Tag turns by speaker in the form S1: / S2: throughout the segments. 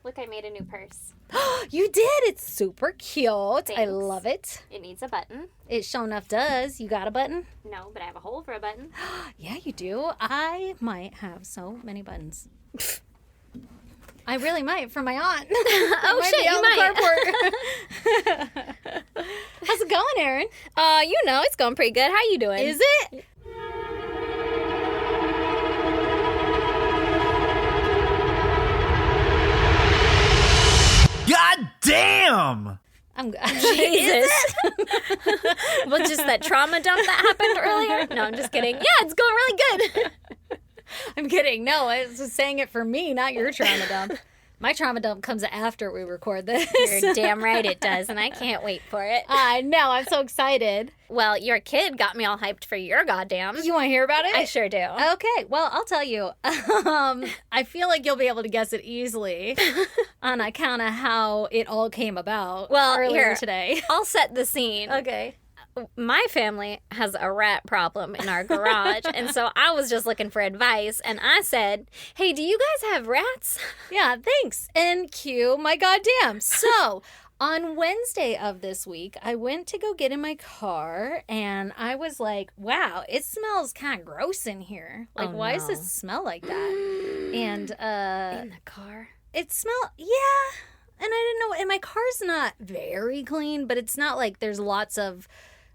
S1: Look, I made a new purse.
S2: You did. It's super cute.
S1: Thanks.
S2: I love it.
S1: It needs a button.
S2: It sure enough does. You got a button?
S1: No, but I have a hole for a button.
S2: Yeah, you do. I might have so many buttons. I really might for my aunt.
S1: Oh, shit, you might.
S2: How's it going, Erin?
S1: It's going pretty good. How you doing?
S2: Is it?
S3: God damn!
S1: Jesus. Well, just that trauma dump that happened earlier? No, I'm just kidding. Yeah, it's going really good.
S2: I'm kidding. No, I was just saying it for me, not your trauma dump. My trauma dump comes after we record this.
S1: You're damn right it does, and I can't wait for it.
S2: I know. I'm so excited.
S1: Well, your kid got me all hyped for your goddamn.
S2: You want to hear about it?
S1: I sure do.
S2: Okay. Well, I'll tell you. I feel like you'll be able to guess it easily on account of how it all came about earlier today.
S1: I'll set the scene.
S2: Okay.
S1: My family has a rat problem in our garage, and so I was just looking for advice, and I said, hey, do you guys have rats?
S2: Yeah, thanks. And cue my goddamn. So, on Wednesday of this week, I went to go get in my car, and I was like, wow, it smells kind of gross in here. Like, why does it smell like that? And,
S1: in the car?
S2: It smelled, yeah. And I didn't know, and my car's not very clean, but it's not like there's lots of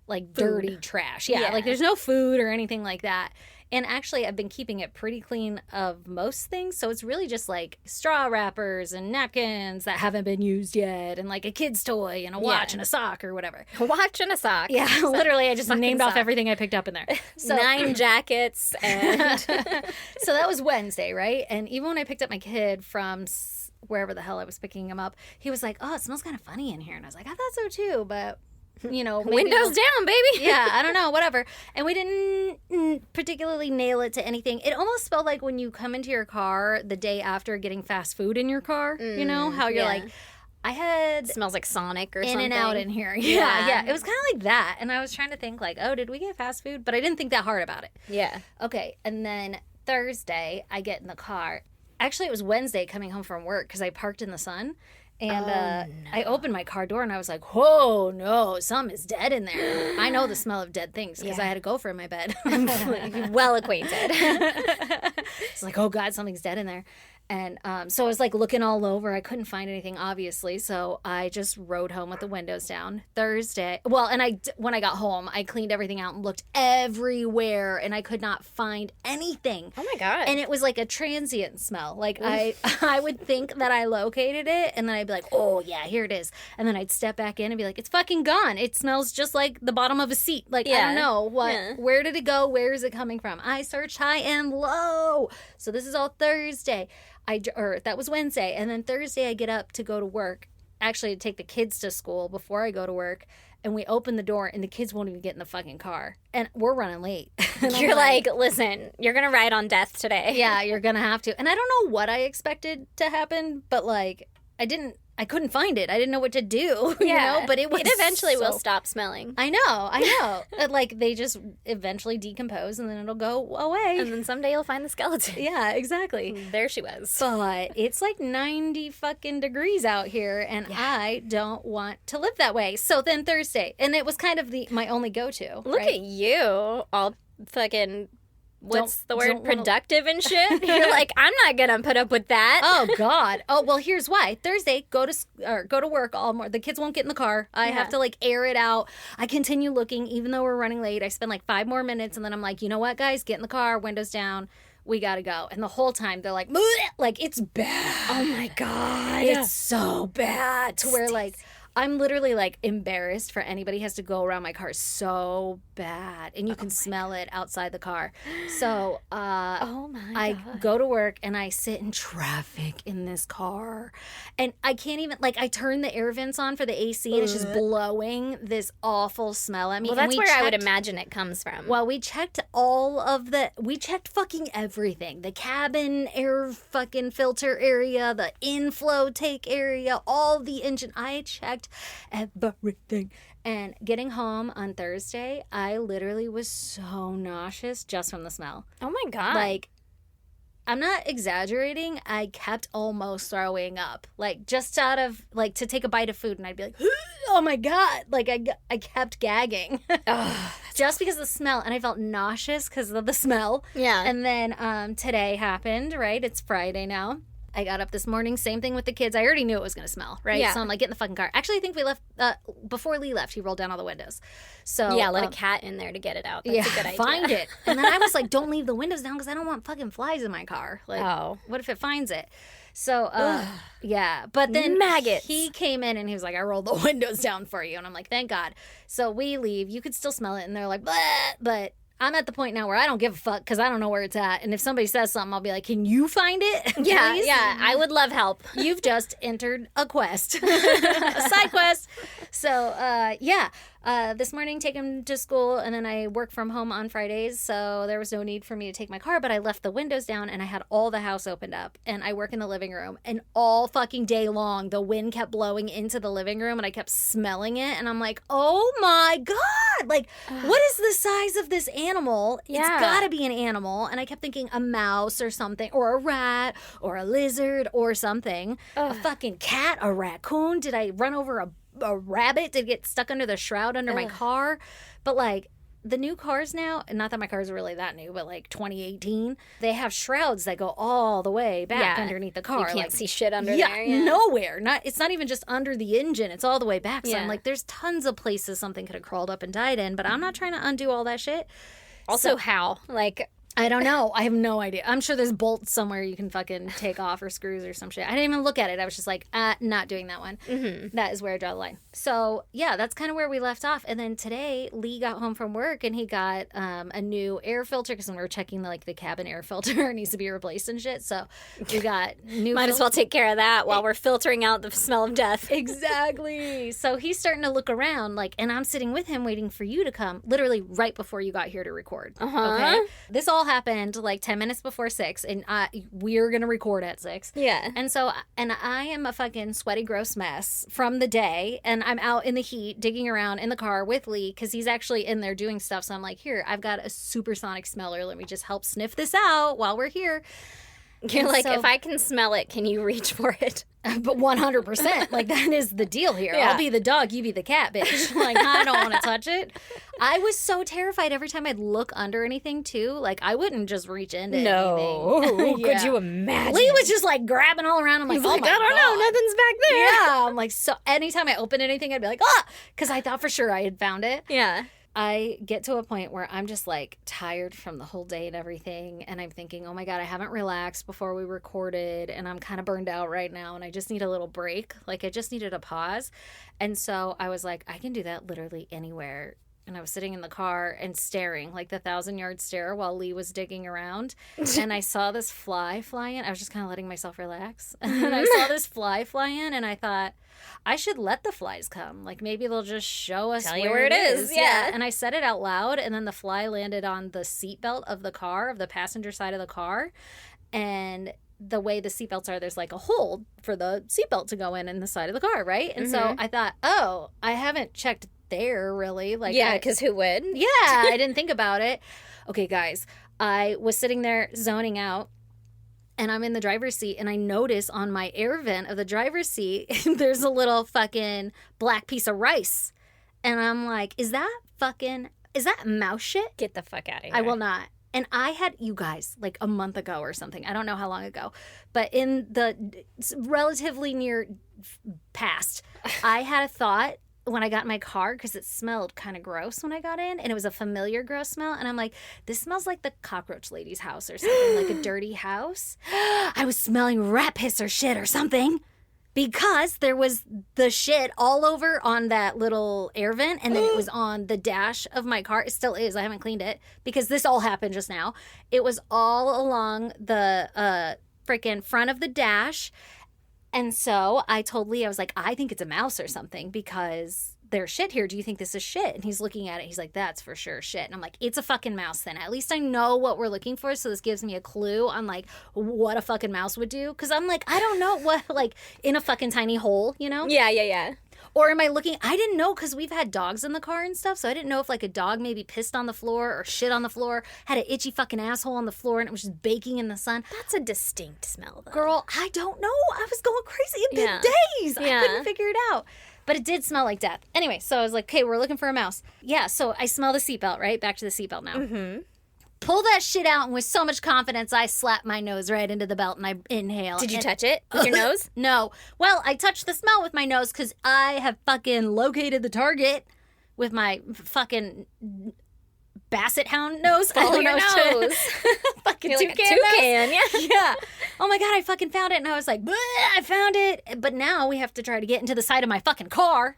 S2: like dirty trash. Yeah, like there's no food or anything like that. And actually, I've been keeping it pretty clean of most things. So it's really just like straw wrappers and napkins that haven't been used yet, and like a kid's toy and a watch and a sock or whatever.
S1: A watch and a sock.
S2: Yeah, literally, I just named off everything I picked up in there.
S1: So 9 jackets. And
S2: so that was Wednesday, right? And even when I picked up my kid from wherever the hell I was picking him up, he was like, oh, it smells kind of funny in here. And I was like, I thought so too, but
S1: windows down, baby.
S2: Yeah, I don't know, whatever. And we didn't particularly nail it to anything. It almost felt like when you come into your car the day after getting fast food in your car, you know, how you're like, I had...
S1: It smells like Sonic or something.
S2: In and out in here. Yeah. It was kind of like that. And I was trying to think like, oh, did we get fast food? But I didn't think that hard about it.
S1: Yeah.
S2: Okay, and then Thursday, I get in the car. Actually, it was Wednesday coming home from work because I parked in the sun. And I opened my car door and I was like, whoa, no, something is dead in there. I know the smell of dead things because I had a gopher in my bed.
S1: Well acquainted.
S2: It's like, oh, God, something's dead in there. And so I was like looking all over. I couldn't find anything, obviously. So I just rode home with the windows down Thursday. Well, and when I got home, I cleaned everything out and looked everywhere. And I could not find anything.
S1: Oh, my God.
S2: And it was like a transient smell. Like I would think that I located it. And then I'd be like, oh, yeah, here it is. And then I'd step back in and be like, it's fucking gone. It smells just like the bottom of a seat. Like, I don't know. What? Yeah. Where did it go? Where is it coming from? I searched high and low. So this is all Thursday. That was Wednesday, and then Thursday I get up to go to work, actually to take the kids to school before I go to work, and we open the door, and the kids won't even get in the fucking car, and we're running late.
S1: You're like, listen, you're going to ride on death today.
S2: Yeah, you're going to have to. And I don't know what I expected to happen, but, like, I couldn't find it. I didn't know what to do, you know? But it
S1: eventually will stop smelling.
S2: I know. Like, they just eventually decompose, and then it'll go away.
S1: And then someday you'll find the skeleton.
S2: Yeah, exactly.
S1: There she was.
S2: But it's like 90 fucking degrees out here, and I don't want to live that way. So then Thursday, and it was kind of my only go-to.
S1: Look at you, all fucking... What's the word? Productive and shit? You're like, I'm not gonna put up with that.
S2: Oh, God. Oh, well, here's why. Thursday, go to work all more. The kids won't get in the car. I have to, like, air it out. I continue looking, even though we're running late. I spend, like, 5 more minutes, and then I'm like, you know what, guys? Get in the car, windows down. We gotta go. And the whole time, they're like, it's bad.
S1: Oh, my God.
S2: It's so bad to where, like... I'm literally, like, embarrassed for anybody who has to go around my car so bad. And you can smell it outside the car. So I go to work, and I sit in traffic in this car. And I can't even, like, I turn the air vents on for the AC, and it's just blowing this awful smell at me.
S1: Well, that's where I would imagine it comes from.
S2: Well, we checked we checked fucking everything. The cabin air fucking filter area, the inflow take area, all the engine. I checked everything. And getting home on Thursday, I literally was so nauseous just from the smell.
S1: Oh my God.
S2: Like, I'm not exaggerating. I kept almost throwing up, like just out of like to take a bite of food, and I'd be like, "Oh my god!" Like I kept gagging, just because of the smell, and I felt nauseous because of the smell.
S1: Yeah.
S2: And then today happened. Right, it's Friday now. I got up this morning, same thing with the kids. I already knew it was going to smell, right?
S1: Yeah.
S2: So I'm like, get in the fucking car. Actually, I think we left, before Lee left, he rolled down all the windows. So
S1: Yeah, let a cat in there to get it out. That's a good idea.
S2: Find it. And then I was like, don't leave the windows down because I don't want fucking flies in my car. Like, what if it finds it? So, yeah. But then
S1: maggots.
S2: He came in and he was like, I rolled the windows down for you. And I'm like, thank God. So we leave. You could still smell it. And they're like, bleh, but I'm at the point now where I don't give a fuck because I don't know where it's at. And if somebody says something, I'll be like, can you find it?
S1: Yeah,
S2: Please?
S1: yeah. I would love help.
S2: You've just entered a quest, a side quest. So, this morning take him to school, and then I work from home on Fridays, so there was no need for me to take my car, but I left the windows down, and I had all the house opened up, and I work in the living room, and all fucking day long, the wind kept blowing into the living room, and I kept smelling it, and I'm like, oh my God, like, what is the size of this animal?
S1: Yeah.
S2: It's gotta be an animal, and I kept thinking a mouse or something, or a rat, or a lizard, or something. A fucking cat, a raccoon. Did I run over a rabbit? Did it get stuck under the shroud under my car? But like the new cars now, and not that my cars are really that new, but like 2018, they have shrouds that go all the way back underneath the car.
S1: You can't
S2: like,
S1: see shit under there. Yeah.
S2: Nowhere. It's not even just under the engine. It's all the way back. So
S1: Yeah.
S2: I'm like, there's tons of places something could have crawled up and died in, but I'm not trying to undo all that shit.
S1: Also, how? Like,
S2: I don't know. I have no idea. I'm sure there's bolts somewhere you can fucking take off or screws or some shit. I didn't even look at it. I was just like, not doing that one. Mm-hmm. That is where I draw the line. So, yeah, that's kind of where we left off. And then today, Lee got home from work and he got a new air filter because when we were checking the cabin air filter, it needs to be replaced and shit. So we got new
S1: might as well take care of that while we're filtering out the smell of death.
S2: Exactly. So he's starting to look around, and I'm sitting with him waiting for you to come, literally right before you got here to record. Okay? This all happened 10 minutes before 6, and we're going to record at 6.
S1: Yeah.
S2: And so, and I am a fucking sweaty, gross mess from the day, and I'm out in the heat digging around in the car with Lee because he's actually in there doing stuff. So I'm like, here, I've got a supersonic smeller. Let me just help sniff this out while we're here.
S1: You're like, if I can smell it, can you reach for it?
S2: But 100%, that is the deal here.
S1: Yeah.
S2: I'll be the dog, you be the cat, bitch. I don't want to touch it. I was so terrified every time I'd look under anything, too. I wouldn't just reach into anything.
S1: Could you imagine?
S2: Lee was just, grabbing all around. I'm like,
S1: He's
S2: oh
S1: like,
S2: my
S1: I don't know,
S2: God.
S1: nothing's back there.
S2: Yeah, I'm like, so anytime I opened anything, I'd be like, because I thought for sure I had found it.
S1: Yeah.
S2: I get to a point where I'm just tired from the whole day and everything, and I'm thinking, oh my God, I haven't relaxed before we recorded, and I'm kind of burned out right now, and I just need a little break. I just needed a pause. And so I was like, I can do that literally anywhere. And I was sitting in the car and staring, the 1,000-yard stare while Lee was digging around. And I saw this fly in. I was just kind of letting myself relax. And then I saw this fly in, and I thought, I should let the flies come. Maybe they'll just show us
S1: Tell you where it is. Yeah.
S2: And I said it out loud, and then the fly landed on the seatbelt of the car, of the passenger side of the car. And the way the seatbelts are, there's a hole for the seatbelt to go in the side of the car, right? And so I thought, oh, I haven't checked there really.
S1: Yeah, because who would?
S2: Yeah, I didn't think about it. Okay, guys, I was sitting there zoning out, and I'm in the driver's seat, and I notice on my air vent of the driver's seat, there's a little fucking black piece of rice. And I'm like, is that mouse shit?
S1: Get the fuck out of here.
S2: I will not. And I had, you guys, a month ago or something, I don't know how long ago, but in the relatively near past, I had a thought when I got in my car, because it smelled kind of gross when I got in, and it was a familiar gross smell, and I'm like, this smells like the cockroach lady's house or something, like a dirty house. I was smelling rat piss or shit or something, because there was the shit all over on that little air vent, and then it was on the dash of my car. It still is. I haven't cleaned it, because this all happened just now. It was all along the freaking front of the dash. And so I told Lee, I was like, I think it's a mouse or something because there's shit here. Do you think this is shit? And he's looking at it. He's like, that's for sure shit. And I'm like, it's a fucking mouse then. At least I know what we're looking for. So this gives me a clue on what a fucking mouse would do. Because I'm like, I don't know what, in a fucking tiny hole, you know?
S1: Yeah.
S2: Or am I looking? I didn't know because we've had dogs in the car and stuff, so I didn't know if like a dog maybe pissed on the floor or shit on the floor, had an itchy fucking asshole on the floor, and it was just baking in the sun.
S1: That's a distinct smell, though.
S2: Girl, I don't know. I was going crazy. It'd been days.
S1: Yeah.
S2: I couldn't figure it out. But it did smell like death. Anyway, so I was like, okay, we're looking for a mouse. Yeah, so I smell the seatbelt, right? Back to the seatbelt now.
S1: Mm-hmm.
S2: Pull that shit out, and with so much confidence, I slap my nose right into the belt and I inhale.
S1: Did you touch it with your nose?
S2: No. Well, I touched the smell with my nose because I have fucking located the target with my fucking basset hound nose. I don't
S1: your
S2: know.
S1: nose.
S2: Fucking
S1: You're like a
S2: toucan nose.
S1: toucan, yeah.
S2: Yeah. Oh my God, I fucking found it. And I was like, "Bleh, I found it. But now we have to try to get into the side of my fucking car.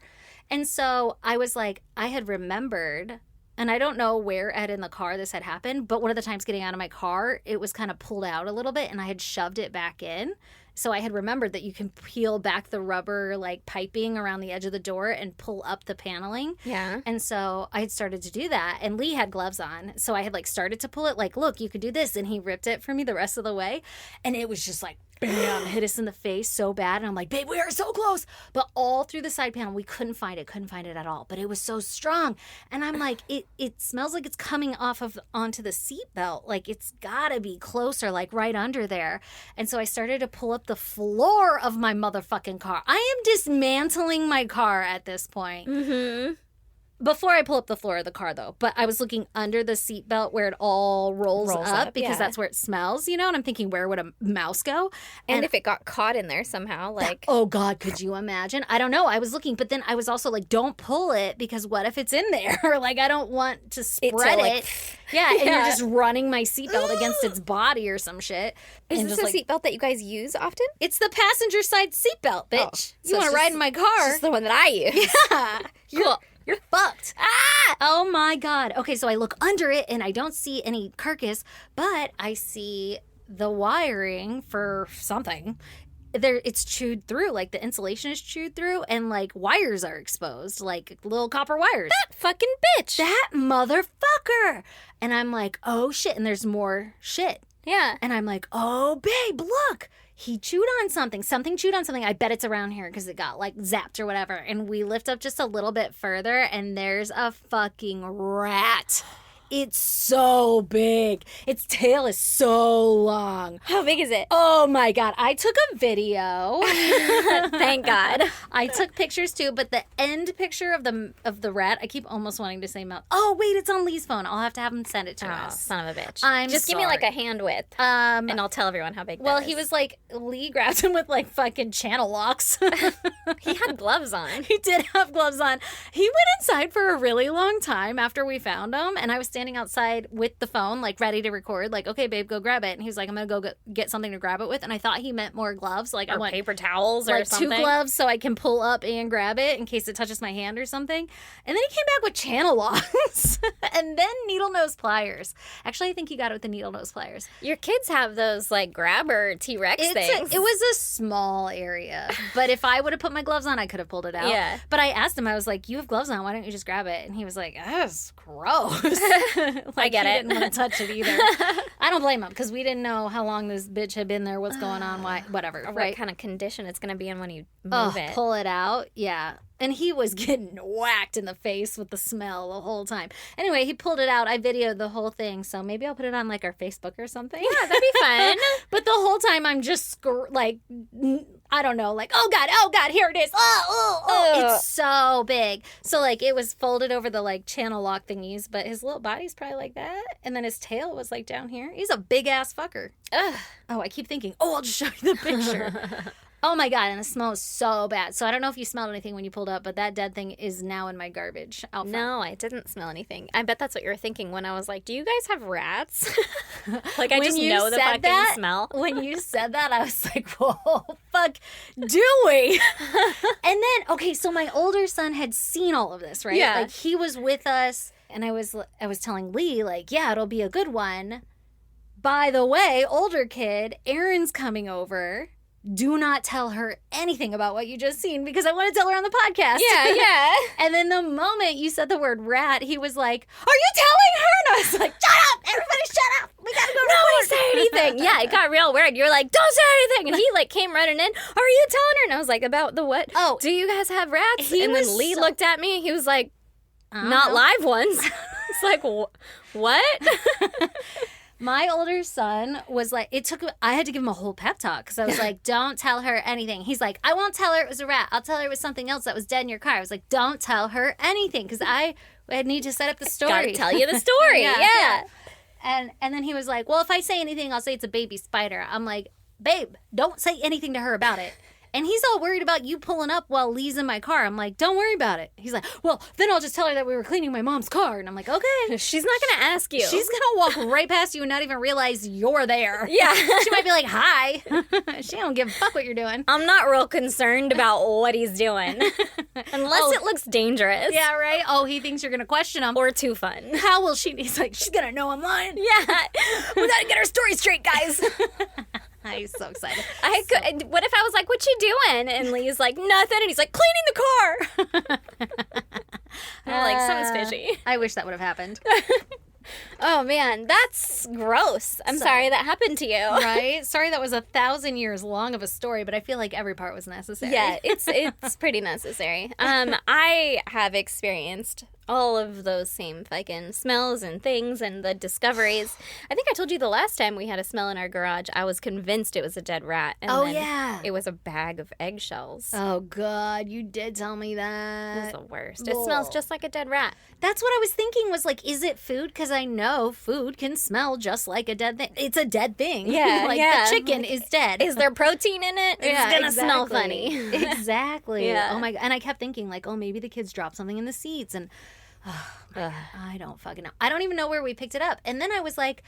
S2: And so I was like, I had remembered, and I don't know where in the car this had happened, but one of the times getting out of my car, it was kind of pulled out a little bit and I had shoved it back in. So I had remembered that you can peel back the rubber like piping around the edge of the door and pull up the paneling.
S1: Yeah.
S2: And so I had started to do that, and Lee had gloves on. So I had like started to pull it like, look, you could do this. And he ripped it for me the rest of the way. And it was just like, bam, hit us in the face so bad. And I'm like, babe, we are so close. But all through the side panel, we couldn't find it at all. But it was so strong. And I'm like, it smells like it's coming onto the seatbelt. Like it's gotta be closer, like right under there. And so I started to pull up the floor of my motherfucking car. I am dismantling my car at this point.
S1: Mm-hmm.
S2: Before I pull up the floor of the car, though, but I was looking under the seatbelt where it all rolls up because that's where it smells, you know? And I'm thinking, where would a mouse go?
S1: And if it got caught in there somehow, like...
S2: Oh, God, could you imagine? I don't know. I was looking, but then I was also like, don't pull it because what if it's in there? Like, I don't want to spread it. Yeah, and you're just running my seatbelt against its body or some shit.
S1: Is this a seatbelt that you guys use often?
S2: It's the passenger side seatbelt, bitch.
S1: Oh,
S2: you want to ride in my car?
S1: It's the one that I use.
S2: Yeah.
S1: Cool.
S2: You're fucked. Oh my God. Okay, so I look under it and I don't see any carcass, but I see the wiring for something. It's chewed through, like the insulation is chewed through, and like wires are exposed, like little copper wires.
S1: That fucking bitch.
S2: That motherfucker. And I'm like, oh shit, and there's more shit.
S1: Yeah.
S2: And I'm like, oh babe, look. He chewed on something. Something chewed on something. I bet it's around here because it got like zapped or whatever. And we lift up just a little bit further and there's a fucking rat. It's so big. Its tail is so long.
S1: How big is it?
S2: Oh my God. I took a video.
S1: Thank God.
S2: I took pictures too, but the end picture of the rat, I keep almost wanting to say mouth. Oh wait, it's on Lee's phone. I'll have to have him send it to us.
S1: Son of a bitch.
S2: Just
S1: give me like a hand width. And I'll tell everyone how big
S2: well,
S1: that is.
S2: he was like, Lee grabbed him with like fucking channel locks.
S1: He had gloves on.
S2: He did have gloves on. He went inside for a really long time after we found him, and I was standing outside with the phone, like ready to record, like, okay, babe, go grab it. And he was like, I'm gonna go get something to grab it with. And I thought he meant more gloves, like
S1: or
S2: I want
S1: paper towels or
S2: like
S1: something.
S2: 2 gloves so I can pull up and grab it in case it touches my hand or something. And then he came back with channel locks and then needle nose pliers. Actually, I think he got it with the needle nose pliers.
S1: Your kids have those like grabber T-Rex things.
S2: It was a small area, but if I would have put my gloves on, I could have pulled it out.
S1: Yeah.
S2: But I asked him, I was like, you have gloves on, why don't you just grab it? And he was like, that's gross.
S1: I get it.
S2: He didn't want to touch it either. I don't blame him because we didn't know how long this bitch had been there, what's going on, why, whatever.
S1: Or
S2: right?
S1: what kind of condition it's going to be in when you move it.
S2: Pull it out. Yeah. And he was getting whacked in the face with the smell the whole time. Anyway, he pulled it out. I videoed the whole thing. So maybe I'll put it on like our Facebook or something.
S1: Yeah, that'd be fun.
S2: But the whole time I'm just like, I don't know, like, oh God, here it is. Oh. It's so big. So like it was folded over the like channel lock thingies, but his little body's probably like that. And then his tail was like down here. He's a big ass fucker. Ugh. Oh, I keep thinking, I'll just show you the picture. Oh my God, and the smell is so bad. So I don't know if you smelled anything when you pulled up, but that dead thing is now in my garbage out front.
S1: No, I didn't smell anything. I bet that's what you were thinking when I was like, do you guys have rats? Like, I just know the fucking smell.
S2: When you said that, I was like, whoa, fuck, do we? And then, okay, so my older son had seen all of this, right?
S1: Yeah.
S2: Like, he was with us, and I was telling Lee, like, yeah, it'll be a good one. By the way, older kid, Erin's coming over. Do not tell her anything about what you just seen because I want to tell her on the podcast.
S1: Yeah.
S2: And then the moment you said the word rat, he was like, are you telling her? And I was like, shut up! Everybody shut up! We gotta go
S1: nobody say anything. Yeah, it got real weird. You're like, don't say anything. And he like came running in. Are you telling her? And I was like, about the what?
S2: Oh.
S1: Do you guys have rats?
S2: He
S1: and
S2: was
S1: then Lee
S2: so-
S1: looked at me. He was like, not
S2: know.
S1: live ones. It's like, what?
S2: My older son was like, I had to give him a whole pep talk because I was like, don't tell her anything. He's like, I won't tell her it was a rat. I'll tell her it was something else that was dead in your car. I was like, don't tell her anything because I need to set up the story.
S1: Gotta tell you the story. yeah.
S2: And then he was like, well, if I say anything, I'll say it's a baby spider. I'm like, babe, don't say anything to her about it. And he's all worried about you pulling up while Lee's in my car. I'm like, don't worry about it. He's like, well, then I'll just tell her that we were cleaning my mom's car. And I'm like, okay.
S1: She's not going to ask you.
S2: She's going to walk right past you and not even realize you're there.
S1: Yeah.
S2: She might be like, hi. She don't give a fuck what you're doing.
S1: I'm not real concerned about what he's doing. Unless it looks dangerous.
S2: Yeah, right? Oh, he thinks you're going to question him.
S1: Or too fun.
S2: How will she? He's like, she's going to know I'm lying.
S1: Yeah. We got to get our story straight, guys.
S2: I'm so excited.
S1: What if I was like, what you doing? And Lee's like, nothing. And he's like, cleaning the car. I'm like, something's fishy.
S2: I wish that would have happened.
S1: Oh, man. That's gross. I'm sorry that happened to you.
S2: Right? Sorry that was 1,000 years long of a story, but I feel like every part was necessary.
S1: Yeah, it's pretty necessary. I have experienced all of those same fucking smells and things and the discoveries. I think I told you the last time we had a smell in our garage, I was convinced it was a dead rat. And then
S2: yeah.
S1: it was a bag of eggshells.
S2: Oh, God. You did tell me
S1: It was
S2: that.
S1: the worst. It smells just like a dead rat.
S2: That's what I was thinking was like, is it food? Because I know food can smell just like a dead thing. It's a dead thing.
S1: Yeah,
S2: like
S1: yeah.
S2: the chicken is dead.
S1: Is there protein in it? It's going to smell
S2: exactly.
S1: funny.
S2: Exactly.
S1: Yeah.
S2: Oh, my God. And I kept thinking like, oh, maybe the kids dropped something in the seats. And I don't fucking know. I don't even know where we picked it up. And then I was like,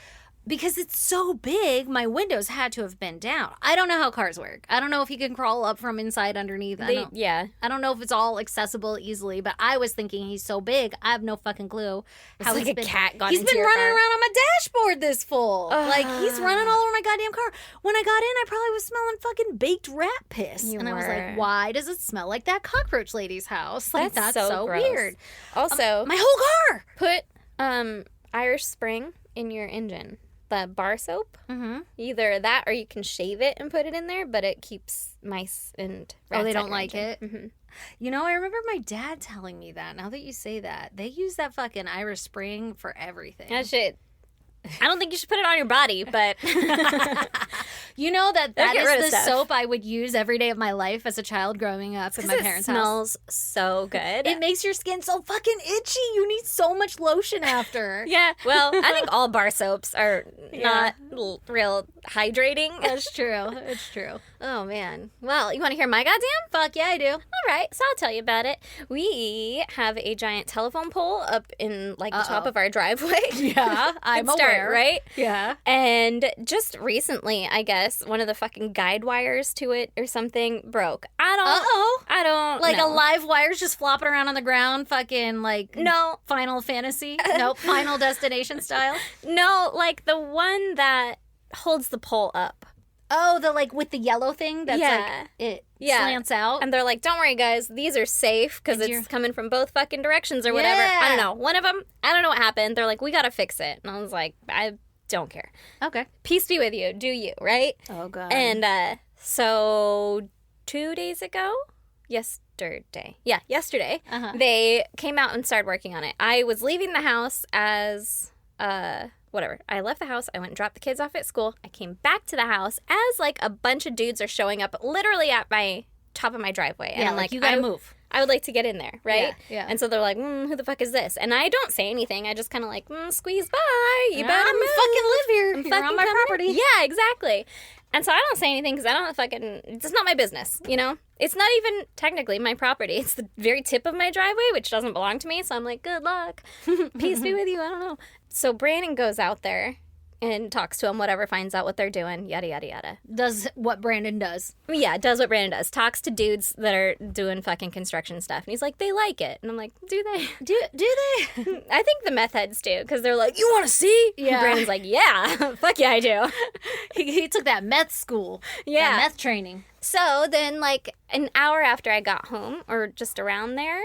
S2: because it's so big, my windows had to have been down. I don't know how cars work. I don't know if you can crawl up from inside underneath. I don't know if it's all accessible easily, but I was thinking he's so big, I have no fucking clue how
S1: It's like a cat got
S2: He's
S1: into
S2: been
S1: your
S2: running
S1: car.
S2: around on my dashboard this full. Like, he's running all over my goddamn car. When I got in, I probably was smelling fucking baked rat piss.
S1: You
S2: and I was
S1: were.
S2: like, why does it smell like that cockroach lady's house? Like, that's so
S1: gross.
S2: weird.
S1: Also,
S2: My whole car.
S1: put Irish Spring in your engine. The bar soap.
S2: Mm-hmm.
S1: Either that or you can shave it and put it in there, but it keeps mice and rats
S2: they
S1: out
S2: don't
S1: your
S2: like
S1: engine.
S2: it?
S1: Mm-hmm.
S2: You know, I remember my dad telling me that. Now that you say that, they use that fucking Irish Spring for everything.
S1: That shit. I don't think you should put it on your body, but
S2: You know that
S1: Don't get rid
S2: is
S1: of
S2: the
S1: stuff.
S2: soap I would use every day of my life as a child growing up in my parents'
S1: it
S2: house.
S1: smells so good.
S2: It makes your skin so fucking itchy. You need so much lotion after.
S1: Yeah, well, I think all bar soaps are not real hydrating.
S2: That's true. It's true.
S1: Oh, man. Well, you want to hear my goddamn?
S2: Fuck yeah, I do.
S1: All right, so I'll tell you about it. We have a giant telephone pole up in, like, the top of our driveway.
S2: Yeah, I'm
S1: Good start,
S2: aware.
S1: right?
S2: Yeah.
S1: And just recently, I guess, one of the fucking guide wires to it or something broke. I don't
S2: Like
S1: know.
S2: a live wire's just flopping around on the ground, fucking like
S1: No,
S2: Final Fantasy. Nope, Final Destination style.
S1: no, like the one that holds the pole up.
S2: Oh, the like with the yellow thing that's
S1: Yeah.
S2: like it
S1: Yeah.
S2: slants out.
S1: And they're like, don't worry, guys, these are safe because
S2: And
S1: it's
S2: you're-
S1: coming from both fucking directions or whatever. I don't
S2: Yeah.
S1: know. One of them, I don't know what happened. They're like, we got to fix it. And I was like, I don't care.
S2: Okay.
S1: Peace be with you. Do you, right?
S2: Oh god.
S1: And so 2 days ago, yesterday,
S2: Uh-huh.
S1: they came out and started working on it. I was leaving the house as, whatever. I left the house. I went and dropped the kids off at school. I came back to the house as like a bunch of dudes are showing up literally at my top of my driveway. And
S2: yeah,
S1: I'm like,
S2: you gotta
S1: I
S2: move.
S1: I would like to get in there, right?
S2: Yeah.
S1: And so they're like, who the fuck is this? And I don't say anything. I just kind of like, squeeze by. You better
S2: I'm
S1: move.
S2: fucking live here.
S1: I'm
S2: You're
S1: fucking
S2: on my
S1: coming in.
S2: property.
S1: Yeah, exactly. And so I don't say anything because I don't fucking, it's not my business, you know? It's not even technically my property. It's the very tip of my driveway, which doesn't belong to me. So I'm like, good luck. Peace be with you. I don't know. So Brandon goes out there and talks to him, whatever, finds out what they're doing, yada, yada, yada.
S2: Does what Brandon does.
S1: Yeah, does what Brandon does. Talks to dudes that are doing fucking construction stuff. And he's like, they like it. And I'm like, do they?
S2: Do they?
S1: I think the meth heads do, because they're like, you want to see?
S2: Yeah.
S1: And Brandon's like, yeah. Fuck yeah, I do.
S2: he took that meth school.
S1: Yeah.
S2: That meth training.
S1: So then, like, an hour after I got home, or just around there,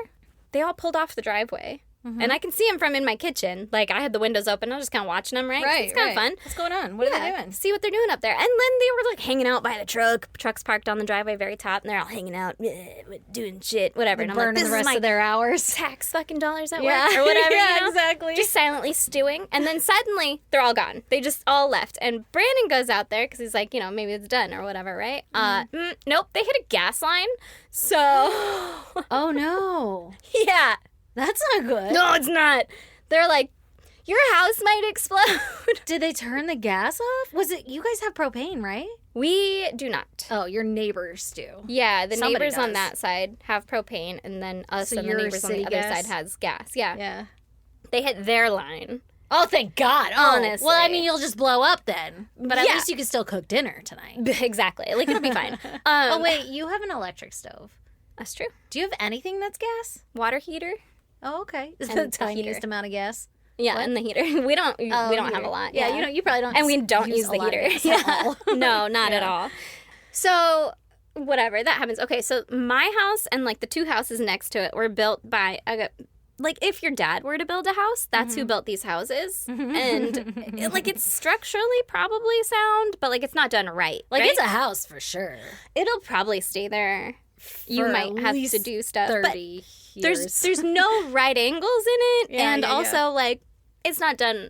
S1: they all pulled off the driveway. And I can see them from in my kitchen. Like, I had the windows open. I was just kind of watching them, right?
S2: Right,
S1: It's kind of fun.
S2: What's going on? What are they doing?
S1: See what they're doing up there. And then they were, like, hanging out by the truck's parked on the driveway very top, and they're all hanging out, doing shit, whatever. And I'm like,
S2: Burning
S1: this
S2: the
S1: is
S2: rest
S1: my
S2: of their hours.
S1: tax fucking dollars at
S2: Yeah.
S1: work or whatever.
S2: Yeah,
S1: you know?
S2: exactly.
S1: Just silently stewing. And then suddenly, they're all gone. They just all left. And Brandon goes out there because he's like, you know, maybe it's done or whatever, right? Nope, they hit a gas line. So,
S2: Oh, no.
S1: yeah.
S2: That's not good.
S1: No, it's not. They're like, your house might explode.
S2: Did they turn the gas off? Was it, you guys have propane, right?
S1: We do not.
S2: Oh, your neighbors do.
S1: Yeah, the
S2: Somebody
S1: neighbors on
S2: does.
S1: that side have propane, and then us
S2: So
S1: and the
S2: your
S1: neighbors on the
S2: city
S1: other
S2: gas?
S1: side has gas. Yeah.
S2: Yeah.
S1: They hit their line.
S2: Oh, thank God. Oh,
S1: Honestly.
S2: Well, I mean, you'll just blow up then. But at
S1: Yeah.
S2: least you can still cook dinner tonight.
S1: Exactly. Like, it'll be fine.
S2: Oh, wait, you have an electric stove.
S1: That's true.
S2: Do you have anything that's gas?
S1: Water heater.
S2: Oh, okay. It's
S1: And
S2: the
S1: the
S2: tiniest
S1: heater.
S2: amount of gas.
S1: Yeah,
S2: What?
S1: and the heater. We don't have a lot.
S2: Yeah, you probably don't.
S1: And we don't use
S2: a
S1: the
S2: lot of
S1: heater.
S2: gas at all.
S1: No, not at
S2: Yeah.
S1: all. So, whatever, that happens. Okay, so my house and, like, the two houses next to it were built by, like, if your dad were to build a house, that's who built these houses. And, like, it's structurally probably sound, but, like, it's not done right.
S2: Like,
S1: right?
S2: it's a house for sure.
S1: It'll probably stay there. You
S2: For
S1: might
S2: at
S1: have to
S2: least
S1: do stuff. But
S2: 30 years.
S1: there's no right angles in it.
S2: Yeah,
S1: and
S2: yeah,
S1: also, like, it's not done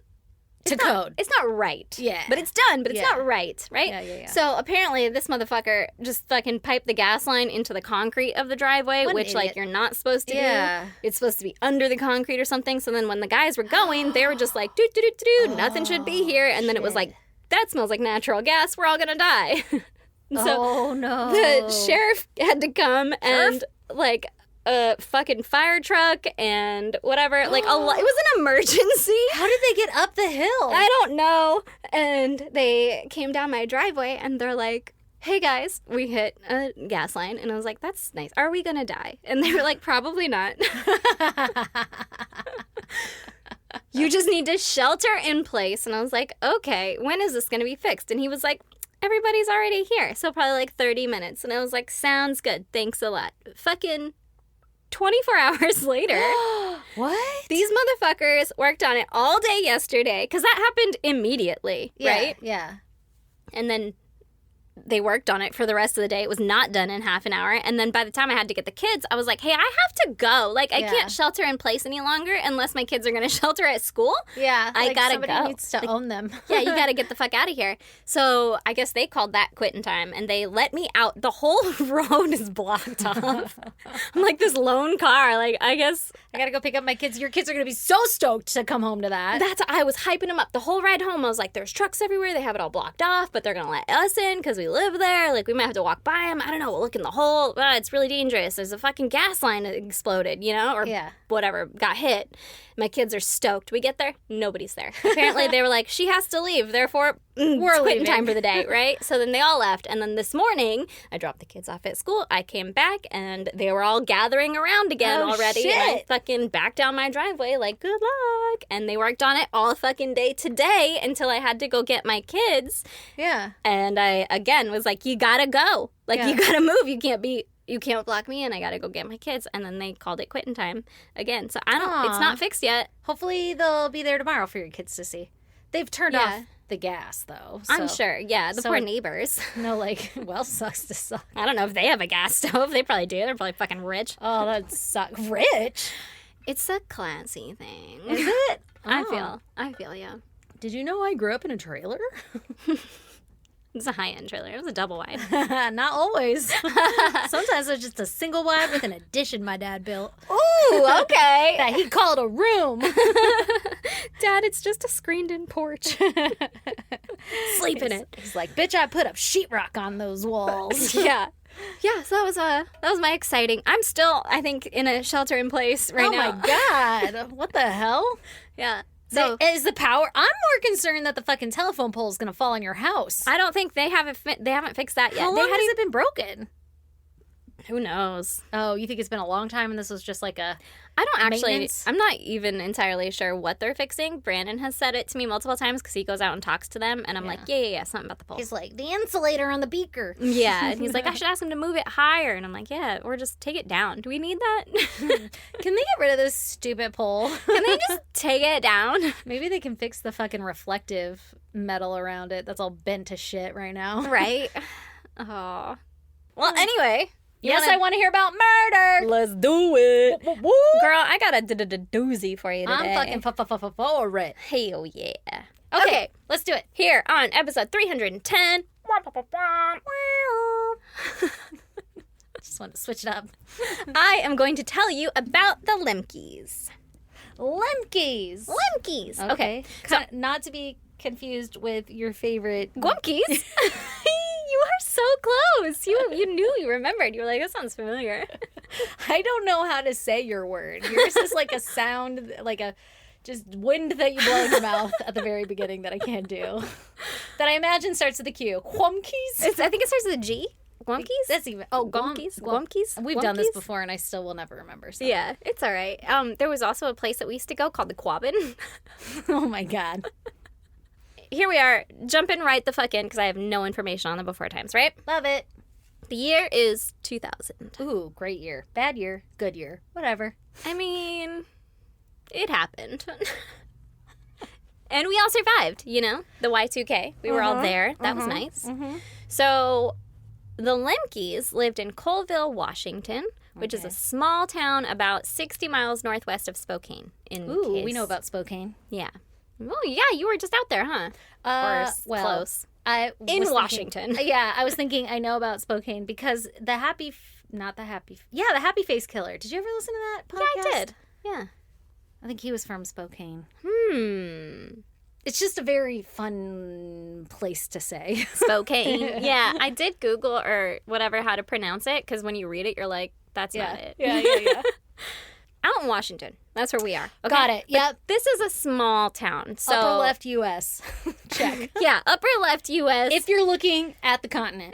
S2: to code.
S1: It's not right.
S2: Yeah.
S1: But it's done, but it's
S2: Yeah.
S1: not right, right?
S2: Yeah.
S1: So apparently this motherfucker just fucking piped the gas line into the concrete of the driveway,
S2: What an
S1: which, like,
S2: idiot.
S1: you're not supposed to
S2: Yeah.
S1: do. It's supposed to be under the concrete or something. So then when the guys were going, they were just like, doo, nothing should be here. And then it was
S2: shit.
S1: like, that smells like natural gas. We're all going to die. So
S2: Oh, no.
S1: the sheriff had to come and, like, a fucking fire truck and whatever. Like, it was an emergency.
S2: How did they get up the hill?
S1: I don't know. And they came down my driveway and they're like, hey guys, we hit a gas line. And I was like, that's nice. Are we going to die? And they were like, probably not. You just need to shelter in place. And I was like, okay, when is this going to be fixed? And he was like, everybody's already here. So probably like 30 minutes. And I was like, sounds good. Thanks a lot. Fucking 24 hours later.
S2: What?
S1: These motherfuckers worked on it all day yesterday because that happened immediately, right?
S2: Yeah.
S1: And then they worked on it for the rest of the day. It was not done in half an hour. And then by the time I had to get the kids, I was like, hey, I have to go. Like, I
S2: Yeah.
S1: can't shelter in place any longer unless my kids are going to shelter at school.
S2: Yeah.
S1: I gotta
S2: somebody
S1: go.
S2: needs to own them.
S1: Yeah, you got to get the fuck out of here. So I guess they called that quitting time and they let me out. The whole road is blocked off. I'm like this lone car. Like, I guess
S2: I gotta go pick up my kids. Your kids are gonna be so stoked to come home to that.
S1: I was hyping them up the whole ride home. I was like, there's trucks everywhere. They have it all blocked off, but they're going to let us in because we live there. Like, we might have to walk by them. I don't know. We'll look in the hole. It's really dangerous. There's a fucking gas line that exploded, you know, or
S2: Yeah.
S1: whatever, got hit. My kids are stoked. We get there. Nobody's there. Apparently, they were like, she has to leave. Therefore,
S2: We're
S1: it's quitting
S2: leaving.
S1: time for the day, right? So then they all left. And then this morning, I dropped the kids off at school. I came back, and they were all gathering around again
S2: Oh,
S1: already. And I
S2: shit.
S1: fucking backed down my driveway like, good luck. And they worked on it all fucking day today until I had to go get my kids.
S2: Yeah.
S1: And I, again, was like, you gotta go. Like,
S2: Yeah.
S1: you gotta move. You can't block me in. I gotta go get my kids. And then they called it quitting time again. So it's
S2: Aw.
S1: not fixed yet.
S2: Hopefully they'll be there tomorrow for your kids to see. They've turned
S1: Yeah.
S2: off the gas though.
S1: I'm
S2: so
S1: sure. Yeah, the
S2: so-
S1: poor neighbors.
S2: No, like, well, sucks to suck.
S1: I don't know if they have a gas stove. They probably do. They're probably fucking rich.
S2: Oh, that sucks. Rich?
S1: It's a classy thing.
S2: Is it?
S1: I
S2: Oh.
S1: feel, yeah.
S2: Did you know I grew up in a trailer?
S1: It's a high-end trailer. It was a double wide.
S2: Not always. Sometimes it's just a single wide with an addition my dad built
S1: Ooh, okay.
S2: that he called a room.
S1: Dad, it's just a screened-in porch. Sleep in it.
S2: He's like, bitch, I put up sheetrock on those walls.
S1: Yeah. Yeah, so that was my exciting. I'm still, I think, in a shelter in place right
S2: Oh
S1: now.
S2: my God. What the hell?
S1: Yeah.
S2: So
S1: So
S2: is the power? I'm more concerned that the fucking telephone pole is going to fall on your house.
S1: I don't think they haven't fixed that yet.
S2: How
S1: They
S2: long
S1: had
S2: has it been broken?
S1: Who knows?
S2: Oh, you think it's been a long time and this was just like a
S1: I don't actually,
S2: maintenance?
S1: I'm not even entirely sure what they're fixing. Brandon has said it to me multiple times because he goes out and talks to them. And I'm like, yeah, something about the pole.
S2: He's like, the insulator on the beaker.
S1: Yeah. And he's like, I should ask him to move it higher. And I'm like, yeah, or just take it down. Do we need that?
S2: Can they get rid of this stupid pole?
S1: Can they just take it down?
S2: Maybe they can fix the fucking reflective metal around it that's all bent to shit right now.
S1: Right? Oh. Well, anyway.
S2: I want to hear about murder.
S1: Let's do it. Girl, I got a doozy for you today.
S2: I'm fucking for it.
S1: Hell yeah.
S2: Okay, let's do it.
S1: Here on episode 310.
S2: Just want to switch it up.
S1: I am going to tell you about the Lembckes.
S2: Lemke's.
S1: Lembckes. Okay.
S2: So, not to be confused with your favorite
S1: Gumpkies? You are so close. You knew, you remembered. You were like, that sounds familiar.
S2: I don't know how to say your word. Yours is like a sound, like a just wind that you blow in your mouth at the very beginning that I can't do. That I imagine starts with a Q. Gumpkies?
S1: I think it starts with a G. Gumpkies?
S2: That's even. Oh,
S1: Gumpkies?
S2: Guam-
S1: Gumpkies?
S2: We've done this before and I still will never remember. So.
S1: Yeah, it's all right. There was also a place that we used to go called the Quabbin.
S2: Oh my God.
S1: Here we are, jumping right the fuck in because I have no information on the before times, right?
S2: Love it.
S1: The year is 2000.
S2: Ooh, great year. Bad year. Good year. Whatever.
S1: I mean, it happened. And we all survived, you know? The Y2K. We were all there. That was nice. So, the Lembckes lived in Colville, Washington, which is a small town about 60 miles northwest of Spokane.
S2: Ooh, we know about Spokane.
S1: Yeah. Oh, yeah, you were just out there, huh? Close. In Washington.
S2: Yeah, I was thinking I know about Spokane because the Happy Face Killer. Did you ever listen to that podcast?
S1: Yeah, I did. Yeah.
S2: I think he was from Spokane.
S1: Hmm.
S2: It's just a very fun place to say.
S1: Spokane. Yeah, I did Google or whatever how to pronounce it because when you read it, you're like, that's not it.
S2: Yeah.
S1: Out in Washington. That's where we are. Okay?
S2: Got it. Yep.
S1: This is a small town. So
S2: Upper left U.S. Check.
S1: Yeah, upper left U.S.
S2: If you're looking at the continent.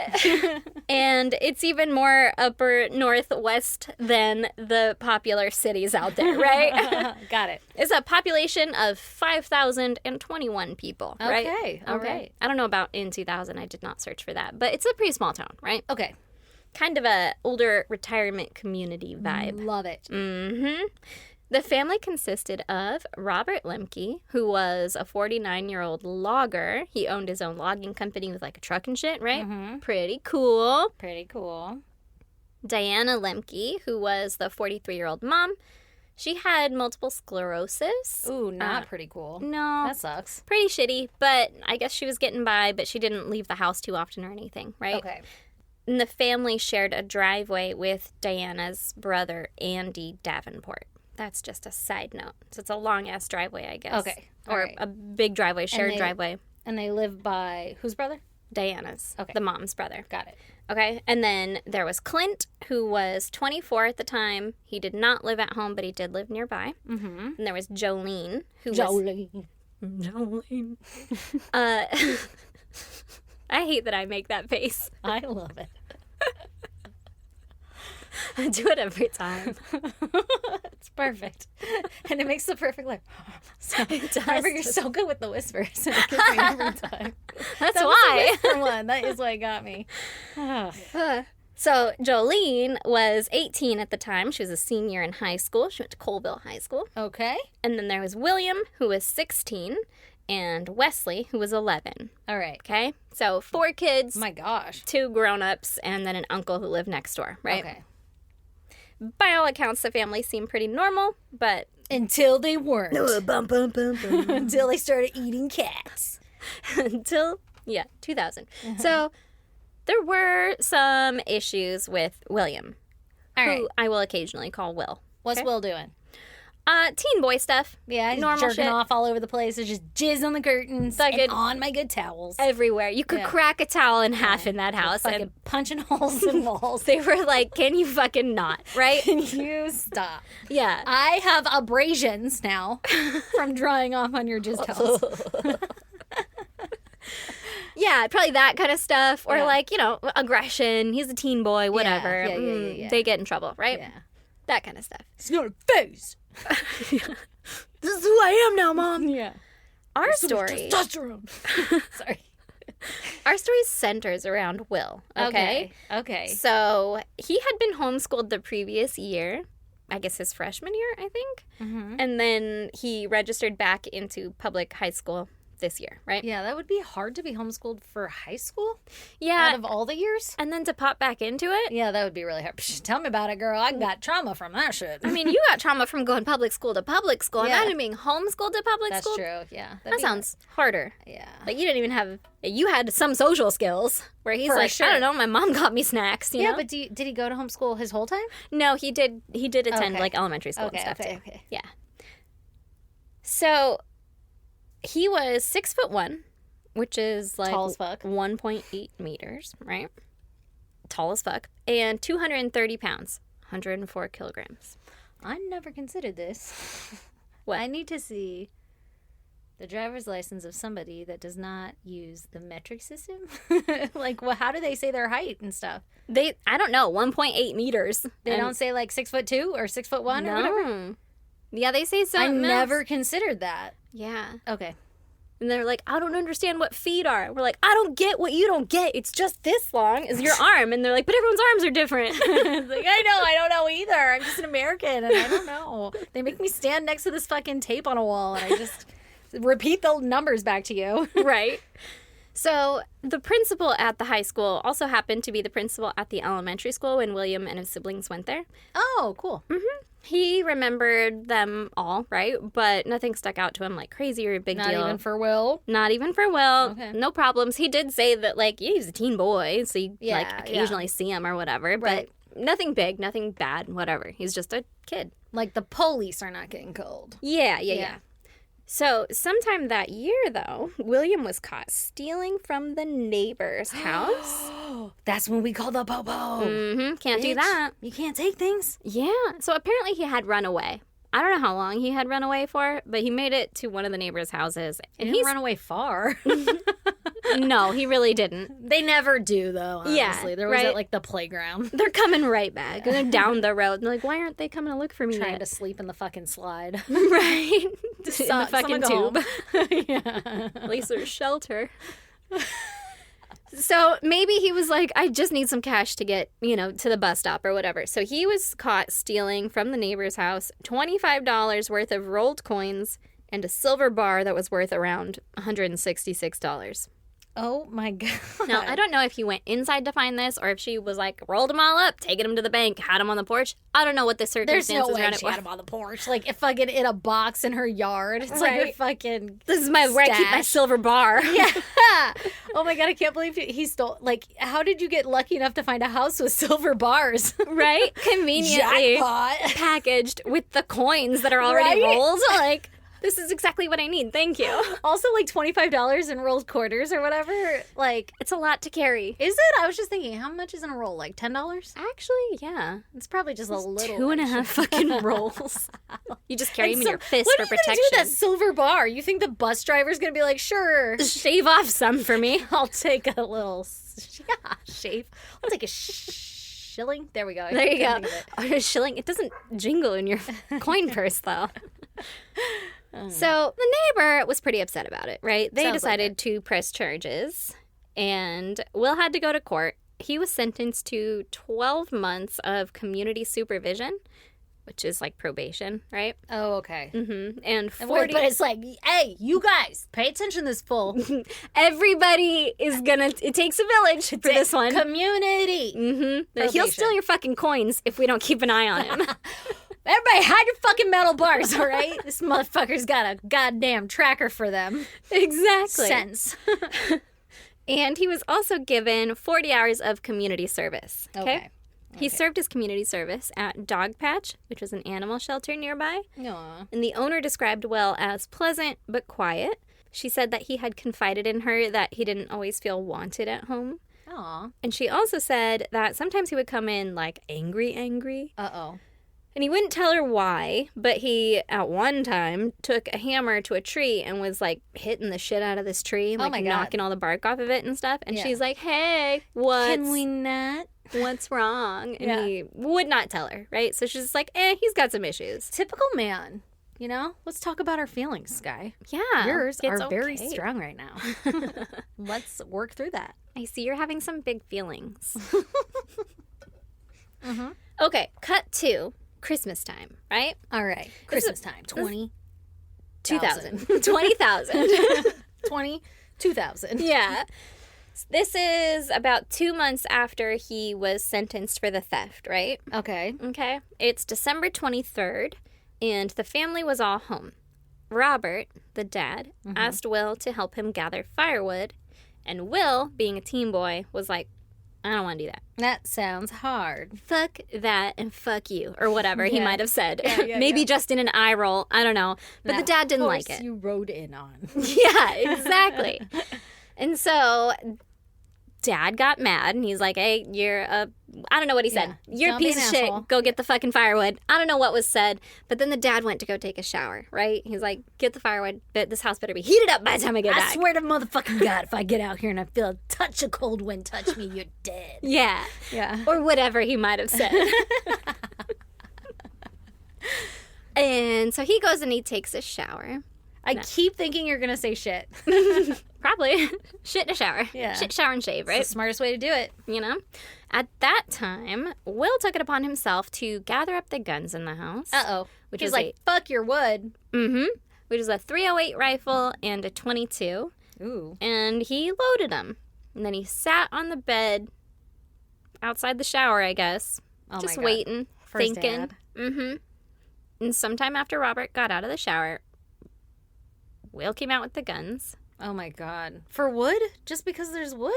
S1: And it's even more upper northwest than the popular cities out there, right?
S2: Got it.
S1: It's a population of 5,021 people, right?
S2: Okay. All right.
S1: I don't know about in 2000. I did not search for that. But it's a pretty small town, right?
S2: Okay.
S1: Kind of a older retirement community vibe.
S2: Love it.
S1: Mm-hmm. The family consisted of Robert Lembcke, who was a 49-year-old logger. He owned his own logging company with like a truck and shit, right?
S2: Mm-hmm.
S1: Pretty cool.
S2: Pretty cool.
S1: Diana Lembcke, who was the 43-year-old mom. She had multiple sclerosis.
S2: Ooh, not pretty cool.
S1: No.
S2: That sucks.
S1: Pretty shitty, but I guess she was getting by, but she didn't leave the house too often or anything, right?
S2: Okay.
S1: And the family shared a driveway with Diana's brother, Andy Davenport. That's just a side note. So it's a long-ass driveway, I guess.
S2: Okay.
S1: Or
S2: right.
S1: a big driveway, shared driveway.
S2: And they live by whose brother?
S1: Diana's.
S2: Okay.
S1: The mom's brother.
S2: Got it.
S1: Okay. And then there was Clint, who was 24 at the time. He did not live at home, but he did live nearby.
S2: Mm-hmm.
S1: And there was Jolene, who
S2: Jolene.
S1: I hate that I make that face.
S2: I love it.
S1: I do it every time.
S2: It's perfect. And it makes the perfect laugh. Remember, you're so good with the whispers. It gets me every time.
S1: That's
S2: that
S1: why.
S2: Was the whisper one. That is what got me.
S1: So Jolene was 18 at the time. She was a senior in high school. She went to Colville High School.
S2: Okay.
S1: And then there was William, who was 16, and Wesley, who was 11.
S2: All right.
S1: Okay? So 4 kids,
S2: My gosh.
S1: 2 grown-ups, and then an uncle who lived next door, right?
S2: Okay.
S1: By all accounts, the family seemed pretty normal, but...
S2: Until they weren't.
S1: Bum, bum, bum, bum.
S2: Until they started eating cats.
S1: Until, 2000. So there were some issues with William,
S2: All right.
S1: who I will occasionally call Will.
S2: What's
S1: Okay.
S2: Will doing?
S1: Teen boy stuff.
S2: Yeah, he's
S1: Normal
S2: jerking
S1: shit.
S2: off all over the place. There's just jizz on the curtains
S1: Fucking-
S2: and on my good towels.
S1: Everywhere. You could
S2: Yeah.
S1: crack a towel in half in that house.
S2: Fucking
S1: And
S2: punching holes in walls.
S1: they were like, can you fucking not? Right?
S2: Can you stop?
S1: Yeah.
S2: I have abrasions now from drying off on your jizz towels.
S1: Yeah, probably that kind of stuff. Or,
S2: Yeah.
S1: like, you know, aggression. He's a teen boy, whatever.
S2: Yeah.
S1: They get in trouble, right?
S2: Yeah.
S1: That kind of stuff.
S2: It's not a phase.
S1: This is who I am now, Mom.
S2: Yeah.
S1: Our story...
S2: Testosterone. Sorry.
S1: Our story centers around Will, okay?
S2: Okay.
S1: So, he had been homeschooled the previous year. I guess his freshman year, I think.
S2: Mm-hmm.
S1: And then he registered back into public high school this year, right?
S2: Yeah, that would be hard to be homeschooled for high school
S1: Yeah.
S2: out of all the years.
S1: And then to pop back into it.
S2: Yeah, that would be really hard. Psh, tell me about it, girl. I got trauma from that shit.
S1: I mean, you got trauma from going public school to public school.
S2: Yeah.
S1: Imagine being homeschooled to public
S2: That's
S1: school.
S2: true. Yeah.
S1: That sounds harder.
S2: Yeah.
S1: Like, you didn't even have... You had some social skills where he's
S2: For
S1: like,
S2: sure.
S1: I don't know, my mom got me snacks, you
S2: Yeah,
S1: know?
S2: but did he go to homeschool his whole time?
S1: No, he did attend,
S2: Okay.
S1: like, elementary school and
S2: Okay,
S1: stuff,
S2: okay,
S1: too.
S2: okay.
S1: Yeah. So, he was 6'1", which is like
S2: Tall as fuck.
S1: 1.8 meters, right? Tall as fuck. And 230 pounds, 104 kilograms.
S2: I never considered this.
S1: What?
S2: I need to see the driver's license of somebody that does not use the metric system. Like, well, how do they say their height and stuff?
S1: I don't know, 1.8 meters.
S2: They
S1: And-
S2: don't say like 6'2" or 6'1" or whatever.
S1: No. Yeah, they say
S2: I
S1: something else.
S2: never considered that.
S1: Yeah.
S2: Okay.
S1: And they're like, I don't understand what feet are. We're like, I don't get what you don't get. It's just this long is your arm. And they're like, but everyone's arms are different.
S2: It's like, I don't know either. I'm just an American and I don't know. They make me stand next to this fucking tape on a wall and I just repeat the numbers back to you.
S1: Right. So the principal at the high school also happened to be the principal at the elementary school when William and his siblings went there.
S2: Oh, cool.
S1: He remembered them all, right? But nothing stuck out to him like crazy or a big
S2: Not
S1: deal.
S2: even for Will.
S1: Not even for Will.
S2: Okay.
S1: No problems. He did say that, like, yeah, he's a teen boy, so you,
S2: Yeah,
S1: like, occasionally see him or whatever.
S2: Right.
S1: But nothing big, nothing bad, whatever. He's just a kid.
S2: Like the police are not getting called.
S1: Yeah. So, sometime that year, though, William was caught stealing from the neighbor's house.
S2: That's when we call the popo.
S1: Can't do
S2: Bitch,
S1: that.
S2: You can't take things.
S1: Yeah. So, apparently he had run away. I don't know how long he had run away for, but he made it to one of the neighbor's houses.
S2: And he run away far.
S1: No, he really didn't.
S2: They never do, though, honestly.
S1: Yeah,
S2: There was
S1: right?
S2: at, like, the playground.
S1: They're coming right back. And they're down the road. And they're like, why aren't they coming to look for me
S2: Trying
S1: yet?
S2: to sleep in the fucking slide.
S1: Right. In the
S2: Sucks.
S1: fucking
S2: Someone go
S1: tube.
S2: Yeah.
S1: At least there's shelter. So maybe he was like, I just need some cash to get, to the bus stop or whatever. So he was caught stealing from the neighbor's house $25 worth of rolled coins and a silver bar that was worth around $166.
S2: Oh, my God.
S1: Now, I don't know if he went inside to find this or if she was like, rolled them all up, taking them to the bank, had them on the porch. I don't know what the
S2: There's
S1: circumstances
S2: no way
S1: around it
S2: she
S1: were.
S2: had him on the porch. Like, if fucking in a box in her yard. It's like her
S1: Right.
S2: fucking
S1: This is where I keep my
S2: stash.
S1: silver bar.
S2: Yeah. Oh my God, I can't believe he stole. Like, how did you get lucky enough to find a house with silver bars?
S1: Right? Conveniently
S2: Jackpot.
S1: packaged with the coins that are already
S2: Right?
S1: rolled. Like, this is exactly what I need. Thank you.
S2: Also, like $25 in rolled quarters or whatever. Like,
S1: It's a lot to carry.
S2: is it? I was just thinking, how much is in a roll? Like $10?
S1: Actually, yeah.
S2: It's probably just a little.
S1: 2.5 fucking rolls. You just carry them in your fist
S2: what
S1: for
S2: are you gonna
S1: protection.
S2: do with that silver bar? You think the bus driver's gonna be like, sure,
S1: Shave off some for me.
S2: I'll take a little shave. I'll take a shilling. There we go. I
S1: There you
S2: couldn't
S1: go.
S2: think of it.
S1: Or a shilling. It doesn't jingle in your coin purse, though. So the neighbor was pretty upset about it, right? They
S2: Sounds like
S1: decided to press charges, and Will had to go to court. He was sentenced to 12 months of community supervision, which is like probation, right?
S2: Oh, okay.
S1: Mm-hmm. And
S2: And
S1: 40.
S2: but it's like, hey, you guys, pay attention this full.
S1: Everybody is gonna. It takes a village for this one.
S2: Community.
S1: Mm-hmm. He'll
S2: Probation.
S1: steal your fucking coins if we don't keep an eye on him.
S2: Everybody hide your fucking metal bars, all right? This motherfucker's got a goddamn tracker for them.
S1: Exactly.
S2: Sense.
S1: And he was also given 40 hours of community service. Okay. He served his community service at Dog Patch, which was an animal shelter nearby.
S2: Aw.
S1: And the owner described Will as pleasant but quiet. She said that he had confided in her that he didn't always feel wanted at home.
S2: Aw.
S1: And she also said that sometimes he would come in like angry.
S2: Uh-oh.
S1: And he wouldn't tell her why, but he, at one time, took a hammer to a tree and was, like, hitting the shit out of this tree and,
S2: Oh
S1: like,
S2: my God.
S1: knocking all the bark off of it and stuff. And
S2: Yeah.
S1: she's like, hey,
S2: Can we not?
S1: what's wrong? And
S2: Yeah.
S1: he would not tell her, right? So she's just like, he's got some issues.
S2: Typical man. You know? Let's talk about our feelings, Sky.
S1: Yeah.
S2: Yours
S1: it's
S2: are very
S1: okay.
S2: strong right now. Let's work through that.
S1: I see you're having some big feelings.
S2: Mm-hmm.
S1: Okay, cut to Christmas time, right?
S2: All right. Christmas time. 20.
S1: 2000. 20,000.
S2: 20,000.
S1: Yeah. This is about 2 months after he was sentenced for the theft, right?
S2: Okay.
S1: Okay. It's December 23rd, and the family was all home. Robert, the dad, asked Will to help him gather firewood, and Will, being a teen boy, was like, I don't want to do that.
S2: That sounds hard.
S1: Fuck that and fuck you, or whatever he
S2: Yeah.
S1: might have said.
S2: Yeah,
S1: Maybe
S2: yeah.
S1: just in an eye roll. I don't know. But the
S2: That
S1: dad didn't like
S2: horse
S1: it.
S2: You rode in on.
S1: Yeah, exactly. And so dad got mad and he's like, hey, I don't know what he said.
S2: Yeah.
S1: You're a
S2: Don't be
S1: piece
S2: an
S1: of shit.
S2: asshole.
S1: Go get the fucking firewood. I don't know what was said. But then the dad went to go take a shower, right? He's like, get the firewood. But this house better be heated up by the time I get
S2: I
S1: back.
S2: swear to motherfucking God, if I get out here and I feel a touch of cold wind touch me, you're dead.
S1: Yeah.
S2: Yeah.
S1: Or whatever he might have said. And so he goes and he takes a shower.
S2: I keep thinking you're going to say shit.
S1: Probably. Shit in a shower.
S2: Yeah.
S1: Shit, shower, and shave, right?
S2: It's the smartest way to do it.
S1: You know? At that time, Will took it upon himself to gather up the guns in the house.
S2: Uh-oh.
S1: Which
S2: He's
S1: was
S2: like, fuck your wood.
S1: which is a 308 rifle and a 22.
S2: Ooh.
S1: And he loaded them. And then he sat on the bed outside the shower, I guess.
S2: Oh
S1: just
S2: my God.
S1: waiting,
S2: For his
S1: thinking.
S2: dad.
S1: And sometime after Robert got out of the shower, Will came out with the guns.
S2: Oh my God. For wood? Just because there's wood?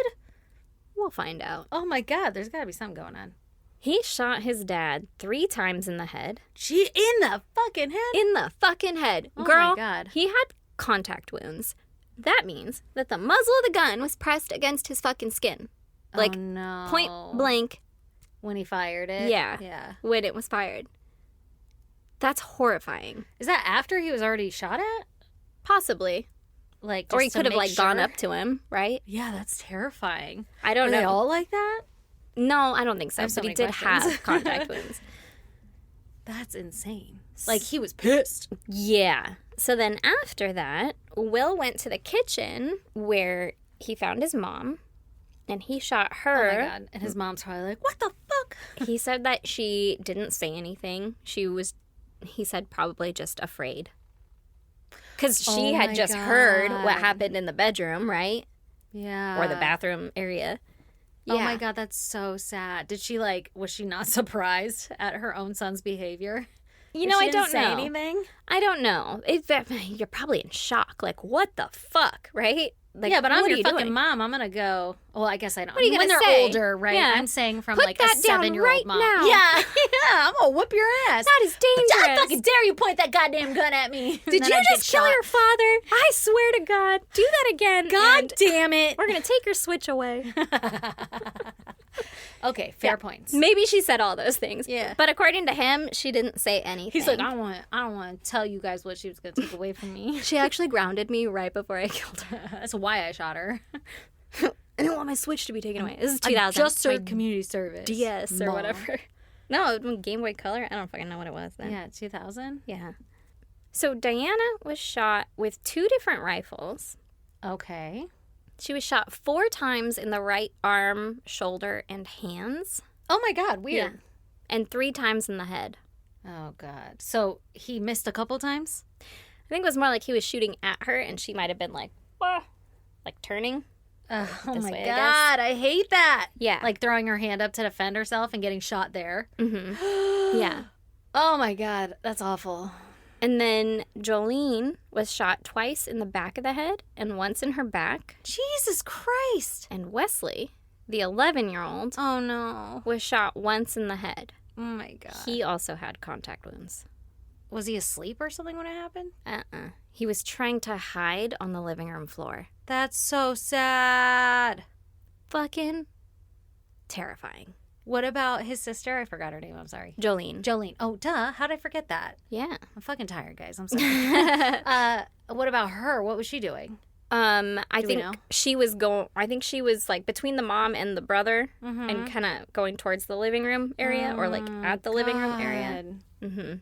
S1: We'll find out.
S2: Oh my God. There's got to be something going on.
S1: He shot his dad 3 times in the head.
S2: Gee, in the fucking head?
S1: In the fucking head.
S2: Oh my
S1: Girl,
S2: God.
S1: he had contact wounds. That means that the muzzle of the gun was pressed against his fucking skin. Like,
S2: oh, no.
S1: point blank
S2: When he fired it?
S1: Yeah.
S2: Yeah.
S1: when it was fired. That's horrifying.
S2: Is that after he was already shot at?
S1: Possibly.
S2: Like,
S1: Or he
S2: just to
S1: could have,
S2: make
S1: like, gone
S2: sure?
S1: up to him, right?
S2: Yeah, that's terrifying.
S1: I don't
S2: Are
S1: know.
S2: they all like that?
S1: No, I don't think so.
S2: I have so
S1: But he
S2: many
S1: did
S2: questions.
S1: have contact wounds.
S2: That's insane. Like, he was pissed.
S1: Yeah. So then after that, Will went to the kitchen where he found his mom and he shot
S2: Oh
S1: her.
S2: my God. And his mom's probably like, what the fuck?
S1: He said that she didn't say anything. She was, he said, probably just afraid. Because she
S2: Oh
S1: had
S2: my
S1: just heard what
S2: God.
S1: happened in the bedroom, right?
S2: Yeah.
S1: Or the bathroom area. Yeah.
S2: Oh my God, that's so sad. Did she was she not surprised at her own son's behavior?
S1: You know,
S2: She
S1: I
S2: didn't
S1: don't
S2: say
S1: know.
S2: anything?
S1: I don't know. You're probably in shock. Like, what the fuck, right? Like,
S2: Yeah, but I'm
S1: what are
S2: your
S1: you
S2: fucking
S1: doing?
S2: mom. I'm gonna go. Well, I guess I don't.
S1: What are you
S2: when
S1: gonna
S2: they're
S1: say?
S2: older, right?
S1: Yeah.
S2: I'm saying from
S1: Put
S2: like
S1: that
S2: a
S1: down
S2: 7-year-old
S1: right
S2: mom.
S1: now.
S2: Yeah, yeah. I'm gonna whoop your ass.
S1: That is dangerous.
S2: I fucking dare you point that goddamn gun at me.
S1: Did you just kill your father? I swear to God. Do that again.
S2: God
S1: and
S2: damn it.
S1: we're going to take your switch away.
S2: Okay, fair points.
S1: Maybe she said all those things.
S2: Yeah.
S1: But according to him, she didn't say anything.
S2: He's like, I don't want to tell you guys what she was gonna take away from me.
S1: She actually grounded me right before I killed her.
S2: That's why I shot her.
S1: I didn't want my switch to be taken away. This is
S2: I
S1: 2000.
S2: just served community service.
S1: DS or
S2: Mom.
S1: whatever. No, Game Boy Color. I don't fucking know what it was then.
S2: Yeah, 2000.
S1: Yeah. So Diana was shot with 2 different rifles.
S2: Okay.
S1: She was shot 4 times in the right arm, shoulder, and hands.
S2: Oh my God, weird.
S1: And 3 times in the head.
S2: Oh God. So he missed a couple times?
S1: I think it was more like he was shooting at her and she might have been like, "Wah," like turning.
S2: Oh
S1: This
S2: my
S1: way, I guess.
S2: God, I hate that.
S1: Yeah.
S2: Like throwing her hand up to defend herself and getting shot there.
S1: Yeah.
S2: Oh my God, that's awful.
S1: And then Jolene was shot twice in the back of the head and once in her back.
S2: Jesus Christ.
S1: And Wesley, the 11-year-old,
S2: Oh no.
S1: was shot once in the head.
S2: Oh my God.
S1: He also had contact wounds.
S2: Was he asleep or something when it happened?
S1: He was trying to hide on the living room floor.
S2: That's so sad.
S1: Fucking terrifying.
S2: What about his sister? I forgot her name. I'm sorry.
S1: Jolene.
S2: Jolene. Oh, duh. How'd I forget that?
S1: Yeah.
S2: I'm fucking tired, guys. I'm sorry. What about her? What was she doing?
S1: I think
S2: know?
S1: she was like between the mom and the brother and kind of going towards the living room area or like at the living room area.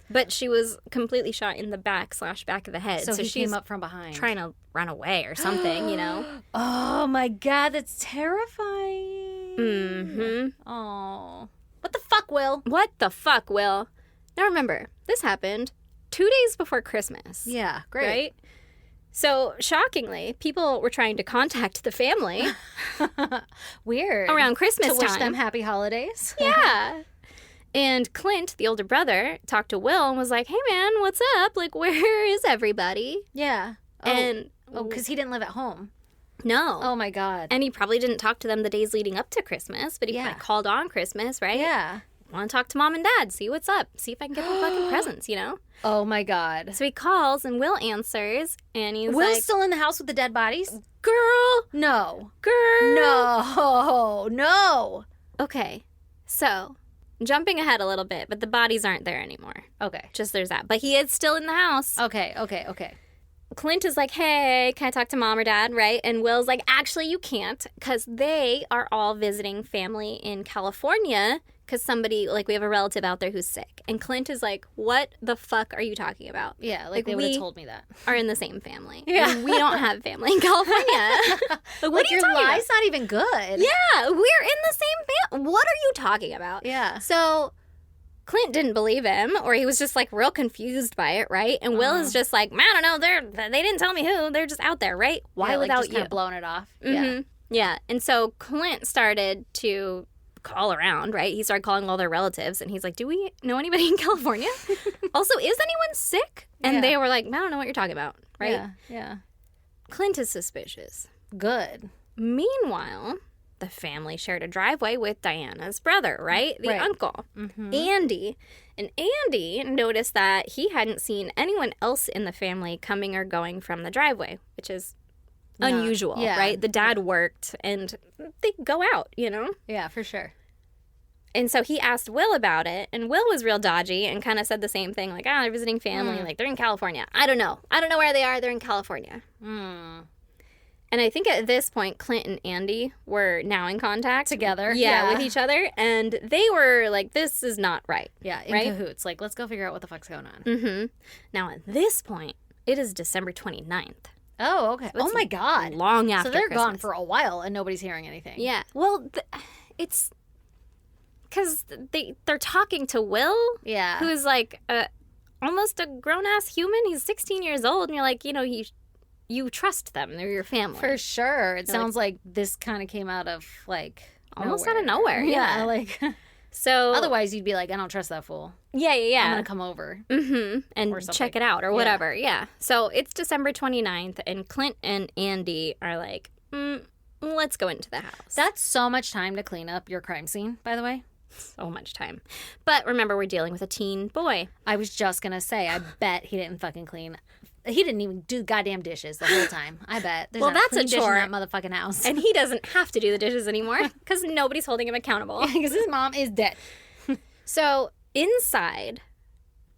S1: But she was completely shot in the back / back of the head.
S2: So he
S1: she's
S2: came up from behind.
S1: trying to run away or something, you know?
S2: Oh my God, that's terrifying.
S1: Mm-hmm.
S2: Oh. What the fuck, Will?
S1: What the fuck, Will? Now remember, this happened 2 days before Christmas.
S2: Yeah, great.
S1: Right? So, shockingly, people were trying to contact the family
S2: Weird.
S1: around Christmas
S2: to wish
S1: time.
S2: them happy holidays.
S1: Yeah. And Clint, the older brother, talked to Will and was like, hey, man, what's up? Like, where is everybody?
S2: Yeah. Oh.
S1: And
S2: because he didn't live at home.
S1: no.
S2: Oh my God.
S1: And he probably didn't talk to them the days leading up to Christmas, but he
S2: Yeah.
S1: like, called on Christmas, right?
S2: Yeah.
S1: Want to talk to mom and dad, see what's up, see if I can get them fucking presents, you know?
S2: Oh my God.
S1: So he calls and Will answers and he's
S2: Will's
S1: like,
S2: still in the house with the dead bodies?
S1: girl,
S2: No.
S1: girl.
S2: No.
S1: Okay, so jumping ahead a little bit, but the bodies aren't there anymore.
S2: Okay.
S1: Just there's that. But he is still in the house.
S2: Okay.
S1: Clint is like, hey, can I talk to mom or dad, right? And Will's like, actually, you can't because they are all visiting family in California because somebody, like, we have a relative out there who's sick. And Clint is like, what the fuck are you talking about?
S2: Yeah,
S1: Like,
S2: they would have
S1: we
S2: told me that.
S1: Are in the same family.
S2: Yeah.
S1: And we don't have family in California. Like, what are you
S2: your
S1: talking
S2: lie's
S1: about?
S2: not even good.
S1: Yeah, we're in the same family. What are you talking about?
S2: Yeah.
S1: So Clint didn't believe him, or he was just like real confused by it, right? And Will is just like, I don't know, they didn't tell me who. They're just out there, right? Why
S2: Yeah, like
S1: without
S2: just
S1: you?
S2: kind of blowing it off.
S1: Yeah. And so Clint started to call around, right? He started calling all their relatives, and he's like, do we know anybody in California? Also, is anyone sick? And
S2: Yeah.
S1: they were like, I don't know what you're talking about, right?
S2: Yeah.
S1: Clint is suspicious.
S2: Good.
S1: Meanwhile, the family shared a driveway with Diana's brother, right? The
S2: Right.
S1: uncle, Andy. And Andy noticed that he hadn't seen anyone else in the family coming or going from the driveway, which is unusual,
S2: yeah.
S1: right? The dad worked and they go out, you know?
S2: Yeah, for sure.
S1: And so he asked Will about it, and Will was real dodgy and kind of said the same thing, like, they're visiting family, like, they're in California. I don't know where they are. They're in California. And I think at this point, Clint and Andy were now in contact.
S2: Together.
S1: Yeah, with each other. And they were like, this is not right.
S2: Yeah, in
S1: right?
S2: cahoots. Like, let's go figure out what the fuck's going on.
S1: Now, at this point, it is December 29th.
S2: Oh, okay. Oh, my God.
S1: Long after
S2: So they're
S1: Christmas.
S2: gone for a while and nobody's hearing anything.
S1: Yeah. Well, it's because they're talking to Will,
S2: Yeah.
S1: who is like almost a grown-ass human. He's 16 years old, and you're like, you trust them. They're your family.
S2: For sure. It sounds like this kind of came out of, like,
S1: Almost out of nowhere, yeah.
S2: like,
S1: So
S2: otherwise you'd be like, I don't trust that fool.
S1: yeah.
S2: I'm going to come over.
S1: And
S2: or something.
S1: check it out or whatever. Yeah. So it's December 29th, and Clint and Andy are like, let's go into the house.
S2: That's so much time to clean up your crime scene, by the way.
S1: So much time. But remember, we're dealing with a teen boy.
S2: I was just going to say, I bet he didn't fucking clean. He didn't even do goddamn dishes the whole time. I bet. There's
S1: Well,
S2: not
S1: that's a
S2: clean dish
S1: chore.
S2: in that motherfucking house.
S1: And he doesn't have to do the dishes anymore because nobody's holding him accountable.
S2: Because his mom is dead.
S1: So inside,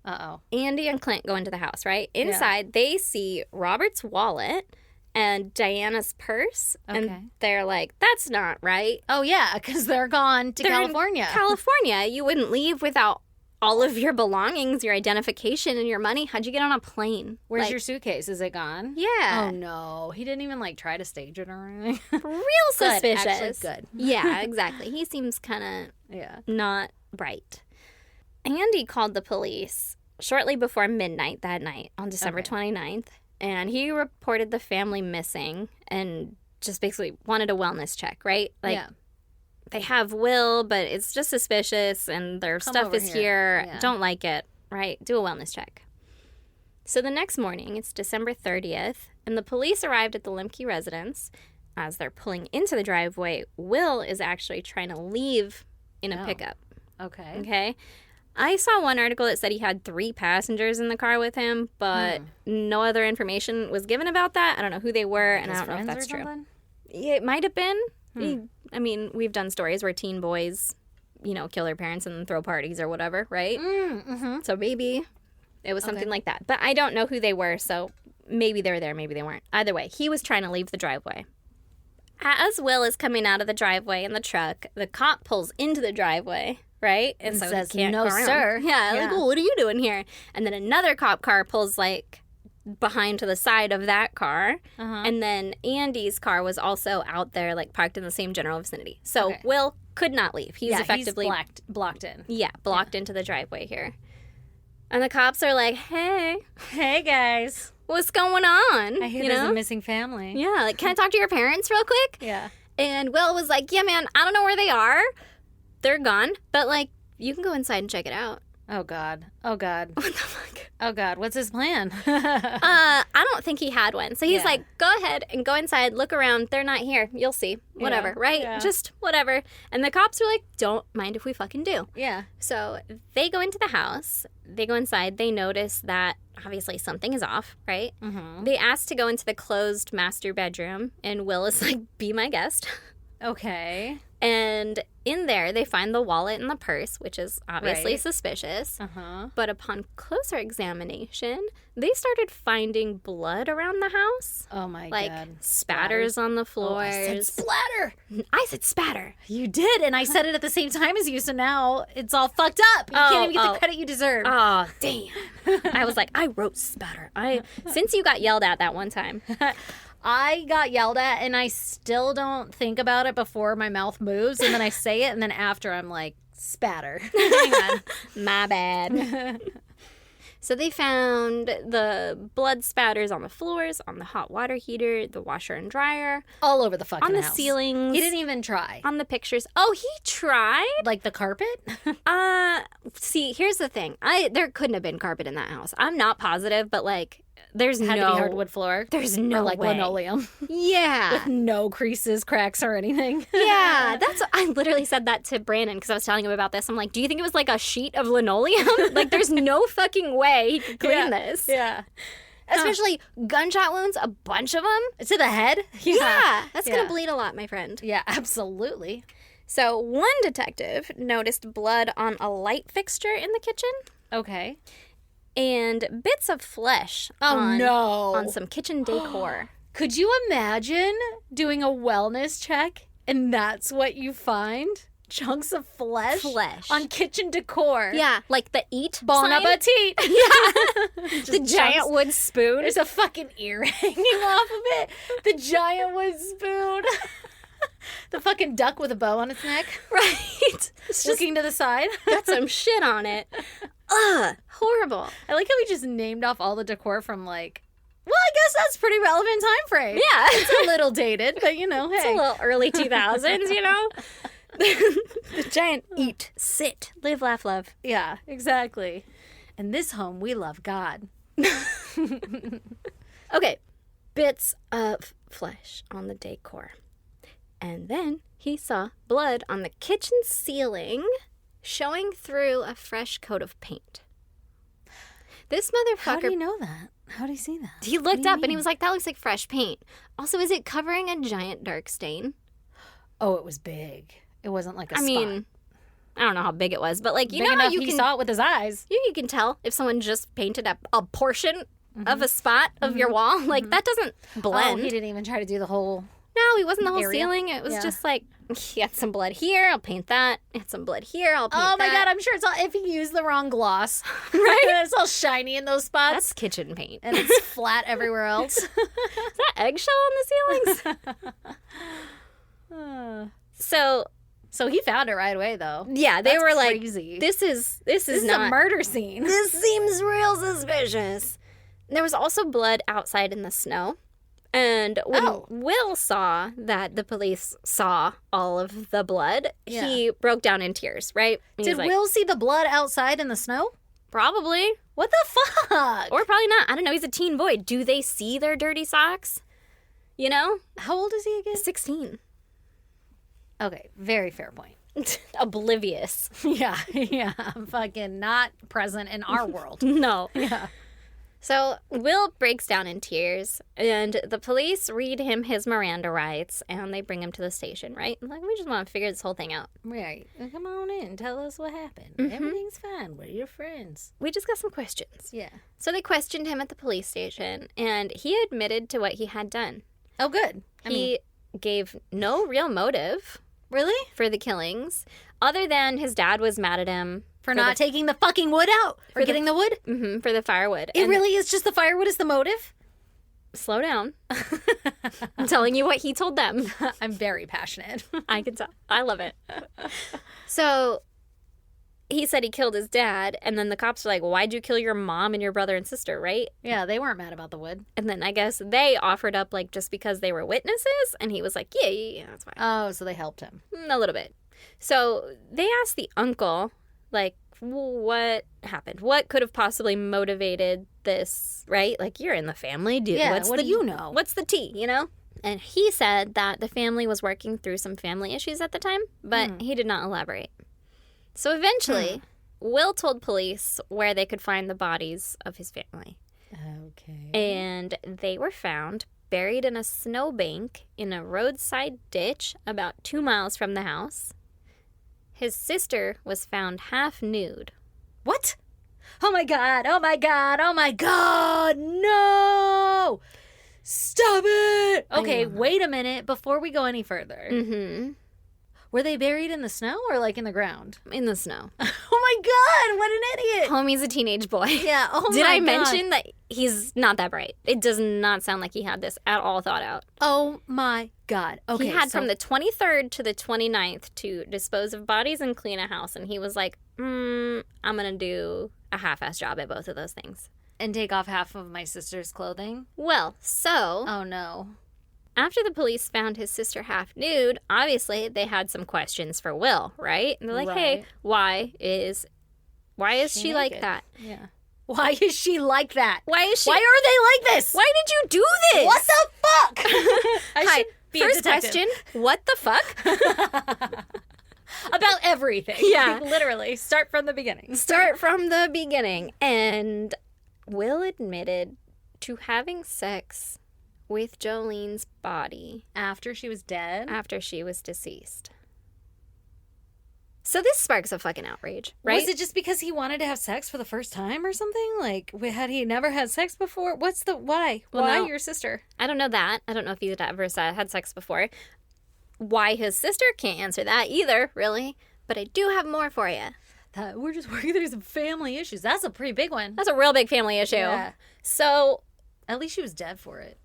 S2: Uh-oh.
S1: Andy and Clint go into the house, right? Inside, they see Robert's wallet and Diana's purse.
S2: Okay.
S1: And they're like, that's not right.
S2: Oh, yeah, because they're gone to
S1: They're in
S2: California.
S1: California. You wouldn't leave without all of your belongings, your identification, and your money. How'd you get on a plane?
S2: Where's
S1: Like,
S2: your suitcase? Is it gone?
S1: Yeah.
S2: Oh, no. He didn't even, like, try to stage it or anything.
S1: Real
S2: Good,
S1: suspicious.
S2: actually good.
S1: Yeah, exactly. He seems kind of
S2: Yeah.
S1: not bright. Andy called the police shortly before midnight that night on December 29th, and he reported the family missing and just basically wanted a wellness check, right? Like,
S2: yeah.
S1: they have Will, but it's just suspicious, and their
S2: Come
S1: stuff
S2: over
S1: is
S2: here.
S1: here.
S2: Yeah.
S1: Don't like it, right? Do a wellness check. So the next morning, it's December 30th, and the police arrived at the Lembcke residence. As they're pulling into the driveway, Will is actually trying to leave in a
S2: Oh.
S1: pickup,
S2: Okay.
S1: okay? I saw one article that said he had 3 passengers in the car with him, but no other information was given about that. I don't know who they were, and I
S2: His
S1: don't know if
S2: friends
S1: that's
S2: or
S1: true.
S2: something?
S1: Yeah, it might have been. I mean, we've done stories where teen boys kill their parents and throw parties or whatever, right?
S2: Mm-hmm.
S1: So maybe it was something like that. But I don't know who they were, so maybe they were there, maybe they weren't. Either way, he was trying to leave the driveway. As Will is coming out of the driveway in the truck, the cop pulls into the driveway, right?
S2: And
S1: so
S2: says,
S1: he can't
S2: "No,
S1: go around.
S2: sir."
S1: Yeah,
S2: Yeah.
S1: like, well, what are you doing here? And then another cop car pulls, like, behind to the side of that car. And then Andy's car was also out there, like, parked in the same general vicinity. So
S2: Okay.
S1: Will could not leave. He's effectively...
S2: He's blocked in.
S1: Yeah, blocked into the driveway here. And the cops are like, hey,
S2: guys.
S1: what's going on?
S2: I hear there's a missing family.
S1: Yeah, like, can I talk to your parents real quick?
S2: Yeah.
S1: And Will was like, yeah, man, I don't know where they are. They're gone. But, like, you can go inside and check it out.
S2: Oh, God. Oh, God.
S1: What the fuck?
S2: Oh, God. What's his plan?
S1: I don't think he had one. So he's
S2: Yeah.
S1: like, go ahead and go inside, look around. They're not here. You'll see. Whatever, right?
S2: yeah.
S1: Just whatever. And the cops are like, don't mind if we fucking do.
S2: Yeah.
S1: So they go into the house. They go inside. They notice that obviously something is off, right?
S2: Mm-hmm.
S1: They ask to go into the closed master bedroom. And Will is like, be my guest.
S2: Okay.
S1: And in there, they find the wallet and the purse, which is obviously
S2: Right.
S1: suspicious.
S2: Uh-huh.
S1: But upon closer examine, they started finding blood around the house.
S2: Oh, my
S1: Like
S2: God.
S1: spatters on the
S2: Oh,
S1: floors.
S2: I said splatter.
S1: I said spatter.
S2: You did, and I said it at the same time as you, so now it's all fucked up. You can't even get the credit you deserve.
S1: Oh, damn. I was like, I wrote spatter. Since you got yelled at that one time.
S2: I got yelled at, and I still don't think about it before my mouth moves, and then I say it, and then after I'm like, spatter. Hang on.
S1: My bad. So they found the blood spatters on the floors, on the hot water heater, the washer and dryer,
S2: All over the fucking
S1: on the
S2: house.
S1: ceilings.
S2: He didn't even try.
S1: on the pictures. Oh, he tried?
S2: Like the carpet?
S1: See, here's the thing. There couldn't have been carpet in that house. I'm not positive, but like there's
S2: Had
S1: no
S2: to be hardwood floor.
S1: There's
S2: Or
S1: no
S2: like
S1: way.
S2: linoleum.
S1: Yeah.
S2: No creases, cracks, or anything.
S1: Yeah, I literally said that to Brandon because I was telling him about this. I'm like, do you think it was like a sheet of linoleum? Like, there's no fucking way he could clean this.
S2: Yeah.
S1: Especially gunshot wounds, a bunch of them.
S2: To the head?
S1: Yeah, that's
S2: Yeah.
S1: gonna bleed a lot, my friend.
S2: Yeah, absolutely.
S1: So one detective noticed blood on a light fixture in the kitchen
S2: Okay.
S1: and bits of flesh
S2: no.
S1: on some kitchen decor.
S2: Could you imagine doing a wellness check and that's what you find? Chunks of flesh?
S1: Flesh.
S2: On kitchen decor.
S1: Yeah, like the eat
S2: Bon
S1: sign.
S2: appetit.
S1: Yeah. The
S2: Just
S1: giant
S2: chunks.
S1: wood spoon.
S2: There's a fucking ear hanging off of it. The giant wood spoon. The fucking duck with a bow on its neck.
S1: Right. It's just
S2: Looking to the side.
S1: got some shit on it. Ugh, horrible.
S2: I like how we just named off all the decor from like, well, I guess that's pretty relevant time frame.
S1: Yeah.
S2: It's a little dated, but you know,
S1: It's a
S2: hey.
S1: little early 2000s, you know? The giant eat, sit, live, laugh, love.
S2: Yeah, exactly. In this home, we love God.
S1: Okay, bits of flesh on the decor. And then he saw blood on the kitchen ceiling showing through a fresh coat of paint. This motherfucker...
S2: How do you know that? How do you see that?
S1: He looked up and he was like, that looks like fresh paint. Also, is it covering a giant dark stain?
S2: Oh, it was big. It wasn't like a
S1: I
S2: spot.
S1: mean, I don't know how big it was, but like, you
S2: Big
S1: know how
S2: enough
S1: you
S2: he
S1: can...
S2: saw it with his eyes.
S1: You can tell if someone just painted a portion of a spot of your wall. Like, that doesn't blend.
S2: Oh, he didn't even try to do the whole...
S1: No, he wasn't the whole
S2: area?
S1: ceiling. It was
S2: Yeah.
S1: just like, he had some blood here, I'll paint that. Had some blood here, I'll paint that.
S2: Oh my God, I'm sure it's all... If he used the wrong gloss.
S1: Right?
S2: It's all shiny in those spots.
S1: That's kitchen paint.
S2: And it's flat everywhere else.
S1: Is that eggshell on the ceilings? So,
S2: He found it right away, though.
S1: yeah, they
S2: That's
S1: were like,
S2: crazy.
S1: this is
S2: This is
S1: not...
S2: a murder scene.
S1: This seems real suspicious. There was also blood outside in the snow. And when Will saw that the police saw all of the blood, he broke down in tears, right? He
S2: Did
S1: was like,
S2: Will see the blood outside in the snow?
S1: Probably.
S2: What the fuck?
S1: Or probably not. I don't know. He's a teen boy. Do they see their dirty socks? You know?
S2: How old is he again?
S1: 16.
S2: Okay, very fair point.
S1: Oblivious.
S2: Yeah, fucking not present in our world.
S1: No.
S2: Yeah.
S1: So Will breaks down in tears, and the police read him his Miranda rights, and they bring him to the station, right? Like, we just want to figure this whole thing out.
S2: Right. Come on in. Tell us what happened. Everything's fine. We're your friends.
S1: We just got some questions.
S2: Yeah.
S1: So they questioned him at the police station, and he admitted to what he had done.
S2: Oh, good.
S1: He gave no real motive
S2: Really?
S1: for the killings, other than his dad was mad at him
S2: For not taking the fucking wood out? Or getting the wood?
S1: for the firewood.
S2: It really is just the firewood is the motive?
S1: Slow down. I'm telling you what he told them.
S2: I'm very passionate.
S1: I can tell. I love it. So he said he killed his dad, and then the cops were like, why'd you kill your mom and your brother and sister, right?
S2: Yeah, they weren't mad about the wood.
S1: And then I guess they offered up, like, just because they were witnesses, and he was like, yeah, that's fine.
S2: Oh, so they helped him.
S1: A little bit. So they asked the uncle, like, what happened? What could have possibly motivated this, right? Like, you're in the family, dude.
S2: Yeah, what do you know?
S1: What's the tea, you know? And he said that the family was working through some family issues at the time, but he did not elaborate. So eventually, Will told police where they could find the bodies of his family.
S2: Okay.
S1: And they were found buried in a snowbank in a roadside ditch about 2 miles from the house. His sister was found half nude.
S2: What? Oh my god, oh my god, oh my god, no! Stop it! Okay, wait a minute before we go any further.
S1: Mm-hmm.
S2: Were they buried in the snow or like in the ground?
S1: In the snow.
S2: Oh my god, what an idiot!
S1: Homie's a teenage boy.
S2: Yeah, oh
S1: Did
S2: my
S1: I
S2: god.
S1: mention that he's not that bright? It does not sound like he had this at all thought out.
S2: Oh my god. Okay.
S1: He had from the 23rd to the 29th to dispose of bodies and clean a house. And he was like, I'm going to do a half-ass job at both of those things.
S2: And take off half of my sister's clothing?
S1: Well, so
S2: Oh no.
S1: after the police found his sister half nude, obviously they had some questions for Will, right? And they're like, hey,
S2: Right.
S1: why is she like
S2: naked?
S1: that?
S2: Yeah. Why is she like that?
S1: Why is she?
S2: Why are they like this?
S1: Why did you do this?
S2: What the fuck? I
S1: Hi.
S2: should be a
S1: First
S2: detective.
S1: question, what the fuck?
S2: About everything.
S1: Yeah.
S2: Literally. Start from the beginning.
S1: Start from the beginning. And Will admitted to having sex with Jolene's body
S2: After she was dead?
S1: after she was deceased. So this sparks a fucking outrage, right?
S2: Was it just because he wanted to have sex for the first time or something? Like, had he never had sex before? What's the, why?
S1: Well,
S2: Why
S1: no.
S2: your sister?
S1: I don't know that. I don't know if he's ever had sex before. Why his sister, can't answer that either, really. But I do have more for you.
S2: We're just working through some family issues. That's a pretty big one.
S1: That's a real big family issue.
S2: Yeah.
S1: So,
S2: At least she was dead for it.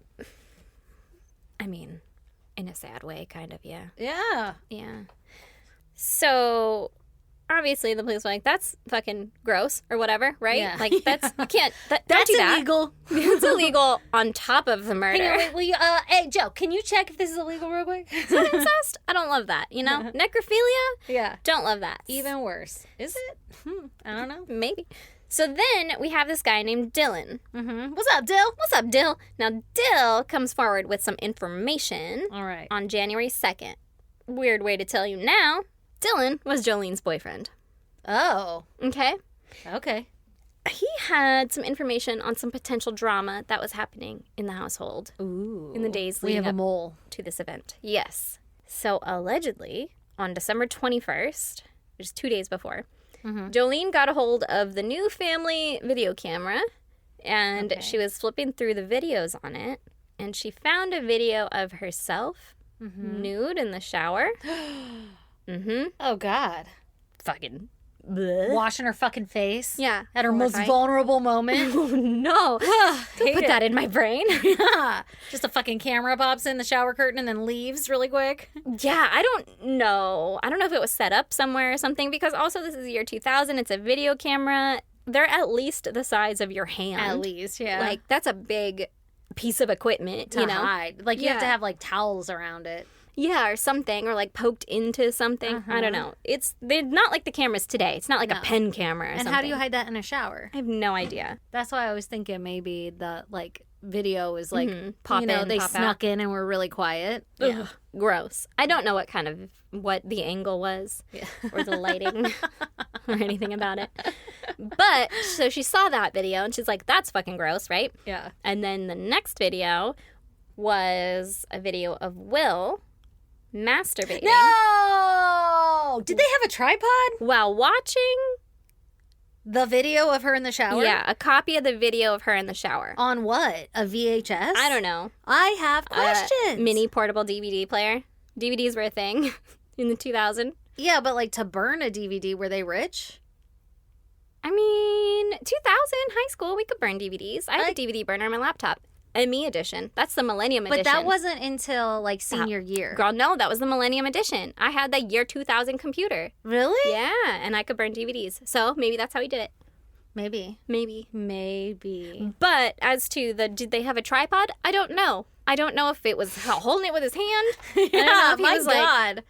S1: I mean, in a sad way, kind of, yeah.
S2: Yeah.
S1: Yeah. So, obviously, the police were like, that's fucking gross or whatever, right?
S2: Yeah.
S1: Like, that's, you can't, don't
S2: That's
S1: do that.
S2: illegal.
S1: It's illegal on top of the murder.
S2: Hang on, wait, will you, hey, Joe, can you check if this is illegal real quick?
S1: Incest? I don't love that, you know? Necrophilia?
S2: Yeah.
S1: Don't love that.
S2: Even worse. Is it? I don't know.
S1: Maybe. So then we have this guy named Dylan.
S2: Mm-hmm. What's up, Dill?
S1: What's up, Dill? Now, Dill comes forward with some information
S2: All right.
S1: on January 2nd. Weird way to tell you now. Dylan was Jolene's boyfriend.
S2: Oh.
S1: Okay?
S2: Okay.
S1: He had some information on some potential drama that was happening in the household
S2: Ooh.
S1: in the days
S2: We
S1: leading
S2: have a
S1: up
S2: mole.
S1: to this event. Yes. So allegedly, on December 21st, which is 2 days before, Jolene got a hold of the new family video camera, and
S2: Okay.
S1: she was flipping through the videos on it, and she found a video of herself nude in the shower.
S2: Oh, God.
S1: Fucking bleh.
S2: Washing her fucking face.
S1: Yeah.
S2: At her most
S1: Horrifying.
S2: vulnerable moment.
S1: Oh, no. Don't put that in my brain.
S2: Yeah. Just a fucking camera pops in the shower curtain and then leaves really quick.
S1: Yeah, I don't know. I don't know if it was set up somewhere or something, because also this is the year 2000. It's a video camera. They're at least the size of your hand.
S2: At least, yeah.
S1: Like, that's a big piece of equipment,
S2: to
S1: you know?
S2: hide. Like, you have to
S1: Yeah.
S2: have, like, towels around it.
S1: Yeah, or something, or like poked into something. I don't know. They're not like the cameras today. It's not like a pen camera or
S2: And
S1: something.
S2: how do you hide that in a shower?
S1: I have no idea.
S2: That's why I was thinking maybe the, like, video is like,
S1: Pop in,
S2: they
S1: pop
S2: snuck in and were really quiet.
S1: Ugh, gross. I don't know what the angle was or the lighting or anything about it. But so she saw that video and she's like, that's fucking gross, right?
S2: Yeah.
S1: And then the next video was a video of Will masturbating.
S2: No! Did they have a tripod?
S1: While watching
S2: The video of her in the shower?
S1: Yeah, a copy of the video of her in the shower.
S2: On what? A VHS?
S1: I don't know.
S2: I have questions.
S1: Mini portable DVD player. DVDs were a thing in the 2000s.
S2: Yeah, but like to burn a DVD, were they rich?
S1: I mean, 2000, high school, we could burn DVDs. I have a DVD burner on my laptop. A Me edition. That's the Millennium edition.
S2: But that wasn't until like senior year.
S1: Girl, no, that was the Millennium edition. I had the year 2000 computer.
S2: Really?
S1: Yeah, and I could burn DVDs. So maybe that's how he did it.
S2: Maybe.
S1: But as to did they have a tripod? I don't know. I don't know if it was holding it with his hand. I don't know if he was
S2: God.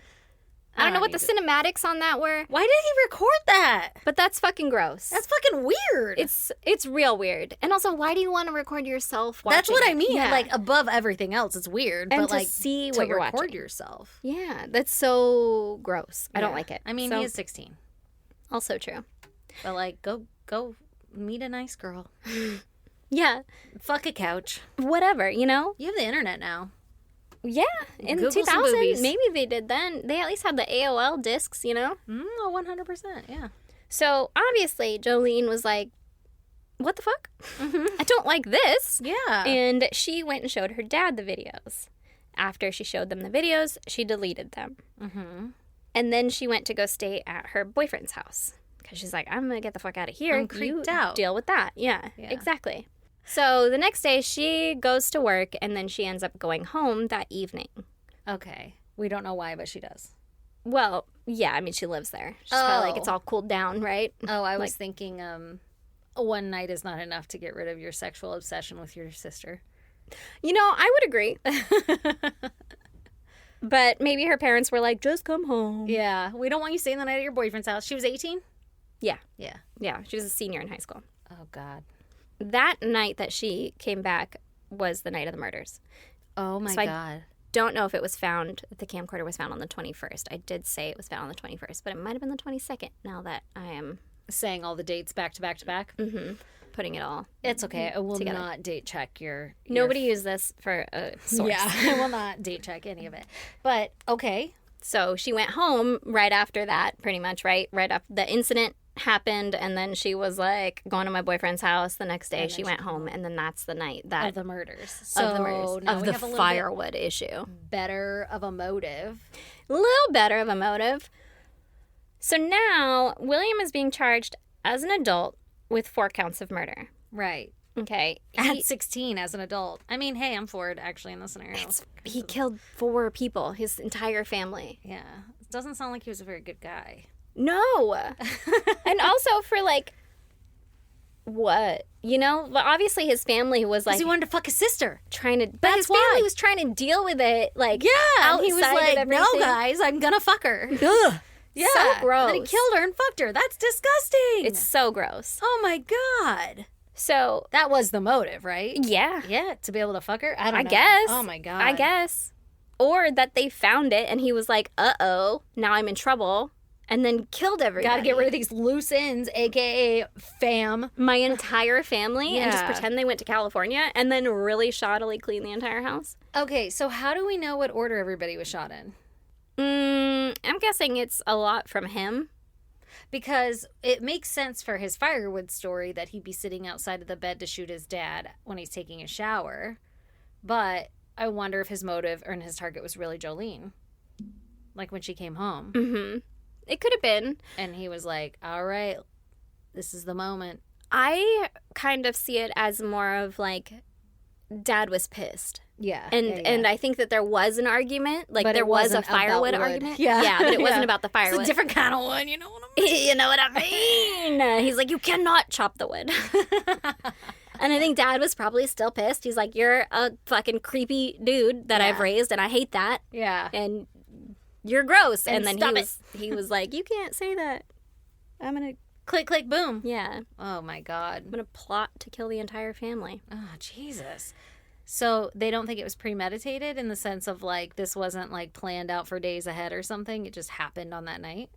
S1: I don't know what the cinematics on that were.
S2: Why did he record that?
S1: But that's fucking gross.
S2: That's fucking weird.
S1: It's real weird. And also, why do you want to record yourself watching?
S2: That's what I mean.
S1: Yeah.
S2: Like above everything else, it's weird.
S1: And
S2: but
S1: to
S2: like
S1: see
S2: to
S1: what you're
S2: record
S1: watching.
S2: yourself.
S1: Yeah, that's so gross. I don't
S2: Yeah.
S1: like it.
S2: I mean,
S1: So,
S2: he is 16.
S1: also true.
S2: But like, go meet a nice girl.
S1: Yeah,
S2: Fuck a couch.
S1: whatever, you know?
S2: You have the internet now.
S1: Yeah, in
S2: Google some
S1: 2000,
S2: boobies.
S1: maybe they did then. They at least had the AOL discs, you know?
S2: 100%. Yeah.
S1: So obviously, Jolene was like, what the fuck? I don't like this.
S2: Yeah.
S1: And she went and showed her dad the videos. After she showed them the videos, she deleted them.
S2: Mm-hmm.
S1: And then she went to go stay at her boyfriend's house. Because she's like, I'm going to get the fuck out of here.
S2: I'm creeped
S1: You
S2: out.
S1: Deal with that. Yeah,
S2: Yeah.
S1: exactly. So the next day, she goes to work, and then she ends up going home that evening.
S2: Okay. We don't know why, but she does.
S1: Well, yeah, I mean, she lives there. She's kind of like, it's all cooled down, right?
S2: Oh, I was thinking one night is not enough to get rid of your sexual obsession with your sister.
S1: You know, I would agree. But maybe her parents were like, just come home.
S2: Yeah. We don't want you staying the night at your boyfriend's house. She was 18?
S1: Yeah.
S2: Yeah.
S1: Yeah, she was a senior in high school.
S2: Oh, God.
S1: That night that she came back was the night of the murders.
S2: Oh, my
S1: So
S2: God.
S1: Don't know if it was found, if the camcorder was found on the 21st. I did say it was found on the 21st, but it might have been the 22nd now that I am
S2: Saying all the dates back to back to back?
S1: putting it all.
S2: It's okay. I will
S1: Together.
S2: not date check your
S1: Nobody used this for a source.
S2: Yeah, I will not date check any of it. But, okay.
S1: So she went home right after that, pretty much, right? Right after the incident happened, and then she was like going to my boyfriend's house the next day. She went home, and then that's the night that
S2: Of the murders. So
S1: of the murders,
S2: now
S1: of
S2: we
S1: the
S2: have a little
S1: firewood issue.
S2: bit better of a motive.
S1: A little better of a motive. So now William is being charged as an adult with 4 counts of murder.
S2: Right.
S1: Okay.
S2: At 16 as an adult. I mean, hey, I'm for it actually in this scenario.
S1: He killed 4 people, his entire family.
S2: Yeah. It doesn't sound like he was a very good guy.
S1: No. And also for like, what? You know, but obviously his family was like
S2: Because he wanted to fuck his sister.
S1: trying to, but
S2: That's
S1: his family
S2: why.
S1: was trying to deal with it. Like,
S2: Yeah.
S1: outside
S2: And he was
S1: of
S2: like,
S1: everything.
S2: no, guys, I'm going to fuck her.
S1: Ugh.
S2: Yeah.
S1: So gross.
S2: Then he killed her and fucked her. That's disgusting.
S1: It's so gross.
S2: Oh, my God.
S1: So,
S2: That was the motive, right?
S1: yeah.
S2: Yeah, to be able to fuck her? I don't know.
S1: guess.
S2: Oh, my God.
S1: I guess. Or that they found it and he was like, uh-oh, now I'm in trouble. And then killed everybody.
S2: Got to get rid of these loose ends, a.k.a. fam.
S1: my entire family and just
S2: Yeah.
S1: pretend they went to California and then really shoddily clean the entire house.
S2: Okay, so how do we know what order everybody was shot in?
S1: I'm guessing it's a lot from him.
S2: Because it makes sense for his firewood story that he'd be sitting outside of the bed to shoot his dad when he's taking a shower. But I wonder if his motive or his target was really Jolene. Like when she came home.
S1: Mm-hmm. It could have been.
S2: And he was like, all right, this is the moment.
S1: I kind of see it as more of like dad was pissed.
S2: Yeah.
S1: And I think that there was an argument. Like
S2: But
S1: there
S2: it
S1: was a
S2: wasn't about
S1: firewood
S2: wood.
S1: argument.
S2: Yeah.
S1: But it wasn't
S2: Yeah.
S1: about the firewood.
S2: It's a different kind of one, you know what I mean?
S1: You know what I mean? He's like, you cannot chop the wood. And I think dad was probably still pissed. He's like, you're a fucking creepy dude that I've
S2: Yeah.
S1: raised and I hate that.
S2: Yeah.
S1: And you're gross.
S2: And
S1: And then
S2: stop
S1: he was like, you can't say that. I'm going to
S2: Click, click, boom.
S1: Yeah.
S2: Oh, my God.
S1: I'm going to plot to kill the entire family.
S2: Oh, Jesus. So they don't think it was premeditated in the sense of, like, this wasn't, like, planned out for days ahead or something? It just happened on that night?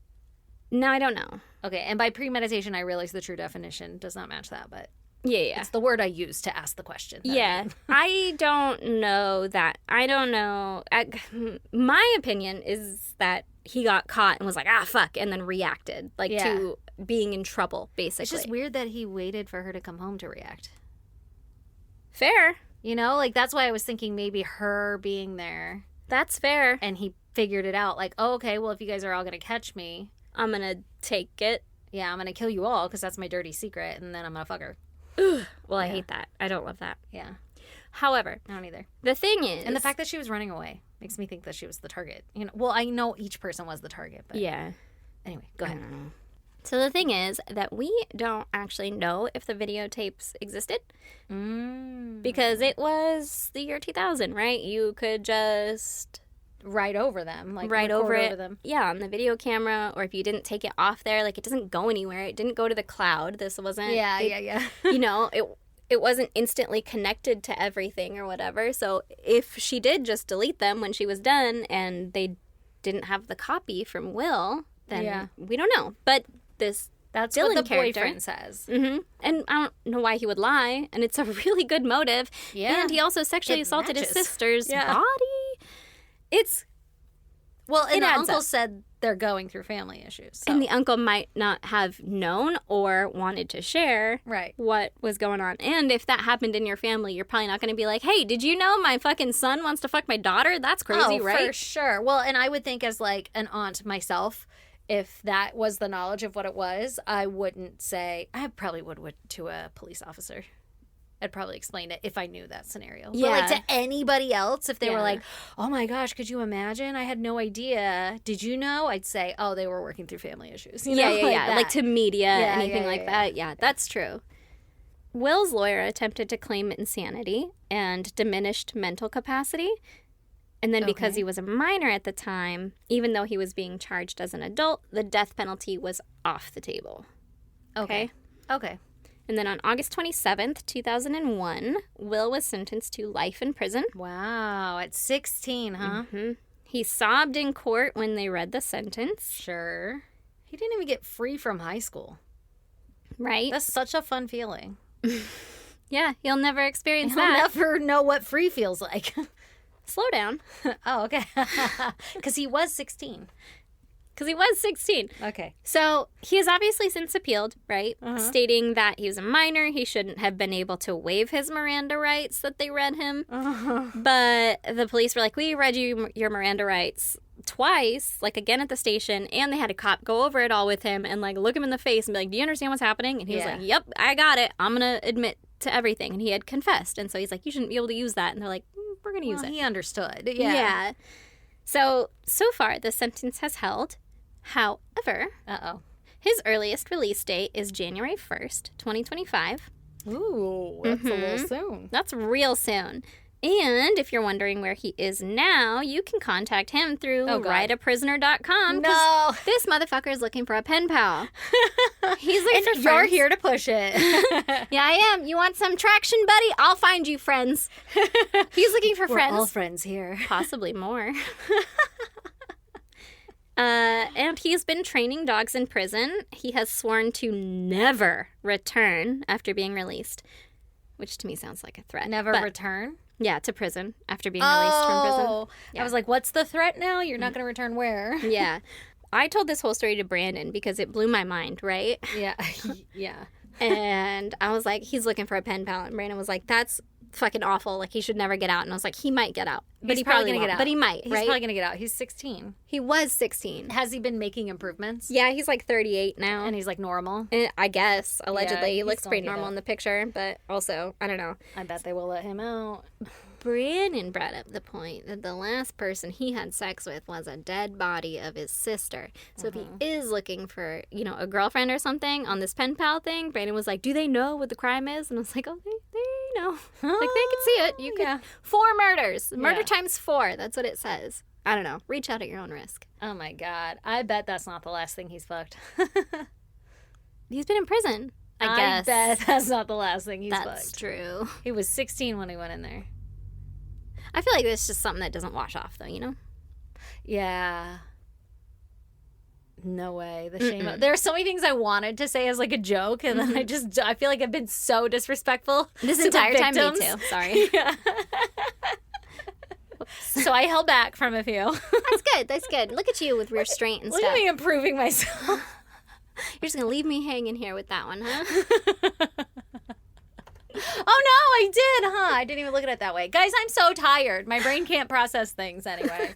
S1: No, I don't know.
S2: Okay, and by premeditation, I realize the true definition does not match that, but
S1: Yeah.
S2: it's the word I use to ask the question.
S1: Yeah. I don't know that. I don't know. My opinion is that he got caught and was like, fuck, and then reacted, like, to being in trouble, basically.
S2: It's just weird that he waited for her to come home to react.
S1: Fair.
S2: You know, like, that's why I was thinking maybe her being there.
S1: That's fair.
S2: And he figured it out, like, oh, okay, well, if you guys are all going to catch me,
S1: I'm going to take it.
S2: Yeah, I'm going to kill you all because that's my dirty secret, and then I'm going to fuck her.
S1: Well, I hate that. I don't love that.
S2: Yeah.
S1: However,
S2: I don't either.
S1: the thing is...
S2: And the fact that she was running away makes me think that she was the target. You know, well, I know each person was the target, but...
S1: Yeah.
S2: Anyway, go ahead.
S1: So the thing is that we don't actually know if the videotapes existed because it was the year 2000, right? You could just...
S2: Right over them. Like,
S1: right over it.
S2: Over them.
S1: Yeah, on the video camera, or if you didn't take it off there, like, it doesn't go anywhere. It didn't go to the cloud. This wasn't...
S2: Yeah.
S1: You know, it wasn't instantly connected to everything or whatever. So if she did just delete them when she was done and they didn't have the copy from Will, then we don't know. But
S2: that's
S1: Dylan
S2: what the
S1: character,
S2: boyfriend says.
S1: Mm-hmm. And I don't know why he would lie. And it's a really good motive.
S2: Yeah.
S1: And he also sexually assaulted his sister's body.
S2: Well, and the uncle
S1: up.
S2: said they're going through family issues. So.
S1: And the uncle might not have known or wanted to share what was going on. And if that happened in your family, you're probably not going to be like, hey, did you know my fucking son wants to fuck my daughter? That's crazy, right?
S2: For sure. Well, and I would think as, like, an aunt myself, if that was the knowledge of what it was, I wouldn't say... I probably would to a police officer. I'd probably explain it if I knew that scenario.
S1: Yeah.
S2: But, like, to anybody else, if they were like, oh, my gosh, could you imagine? I had no idea. Did you know? I'd say, oh, they were working through family issues. You know?
S1: Like to media, anything like that. Yeah, that's true. Will's lawyer attempted to claim insanity and diminished mental capacity. And then because he was a minor at the time, even though he was being charged as an adult, the death penalty was off the table. Okay. And then on August 27th, 2001, Will was sentenced to life in prison.
S2: Wow, at 16, huh?
S1: Mm-hmm. He sobbed in court when they read the sentence.
S2: Sure. He didn't even get free from high school.
S1: Right?
S2: That's such a fun feeling.
S1: Yeah, he'll never experience
S2: He'll
S1: that.
S2: never know what free feels like.
S1: Slow down.
S2: Oh, okay. Because he was 16.
S1: Because he was 16.
S2: Okay.
S1: So he has obviously since appealed, right? Stating that he was a minor. He shouldn't have been able to waive his Miranda rights that they read him. But the police were like, we read you your Miranda rights twice, like again at the station. And they had a cop go over it all with him and like look him in the face and be like, do you understand what's happening? And he was like, yep, I got it. I'm going to admit to everything. And he had confessed. And so he's like, you shouldn't be able to use that. And they're like, we're going to use it.
S2: He understood.
S1: Yeah. So far, the sentence has held. However, his earliest release date is January 1st, 2025.
S2: Ooh, that's a little soon.
S1: That's real soon. And if you're wondering where he is now, you can contact him through writeaprisoner.com.
S2: No.
S1: This motherfucker is looking for a pen pal. He's looking for friends.
S2: You're here to push it.
S1: Yeah, I am. You want some traction, buddy? I'll find you friends. He's looking for friends.
S2: We're all friends here.
S1: Possibly more. And he's been training dogs in prison. He has sworn to never return after being released, which to me sounds like a threat.
S2: Never return?
S1: Yeah, to prison after being released from prison. Yeah.
S2: I was like, what's the threat now? You're not going to return where?
S1: Yeah. I told this whole story to Brandon because it blew my mind, right?
S2: Yeah. Yeah.
S1: And I was like, he's looking for a pen pal. And Brandon was like, that's fucking awful. Like, he should never get out. And I was like, he might get out. But he probably
S2: going to
S1: won't.
S2: get out.
S1: But he might,
S2: He's
S1: right?
S2: probably going to get out. He's 16.
S1: He was 16.
S2: Has he been making improvements?
S1: Yeah, he's like 38 now.
S2: And he's like normal?
S1: I guess, allegedly.
S2: Yeah,
S1: he looks pretty normal in the picture. But also, I don't know.
S2: I bet they will let him out.
S1: Brandon brought up the point that the last person he had sex with was a dead body of his sister. So if he is looking for, a girlfriend or something on this pen pal thing, Brandon was like, do they know what the crime is? And I was like, oh, they know. Like, they can see it. You can. 4 murders. Murder times 4. That's what it says. I don't know. Reach out at your own risk.
S2: Oh, my God. I bet that's not the last thing he's fucked.
S1: He's been in prison, I guess.
S2: bet that's not the last thing he's
S1: That's
S2: fucked.
S1: true.
S2: He was 16 when he went in there.
S1: I feel like it's just something that doesn't wash off, though, you know?
S2: Yeah. No way. The shame. There are so many things I wanted to say as like a joke, and then I feel like I've been so disrespectful
S1: This
S2: to the
S1: entire time, me
S2: victims.
S1: too. Sorry.
S2: Yeah. So I held back from a few.
S1: That's good. That's good. Look at you with restraint and
S2: Look
S1: stuff.
S2: at me improving myself.
S1: You're just going to leave me hanging here with that one, huh?
S2: Oh no, I did, huh? I didn't even look at it that way. Guys, I'm so tired. My brain can't process things anyway.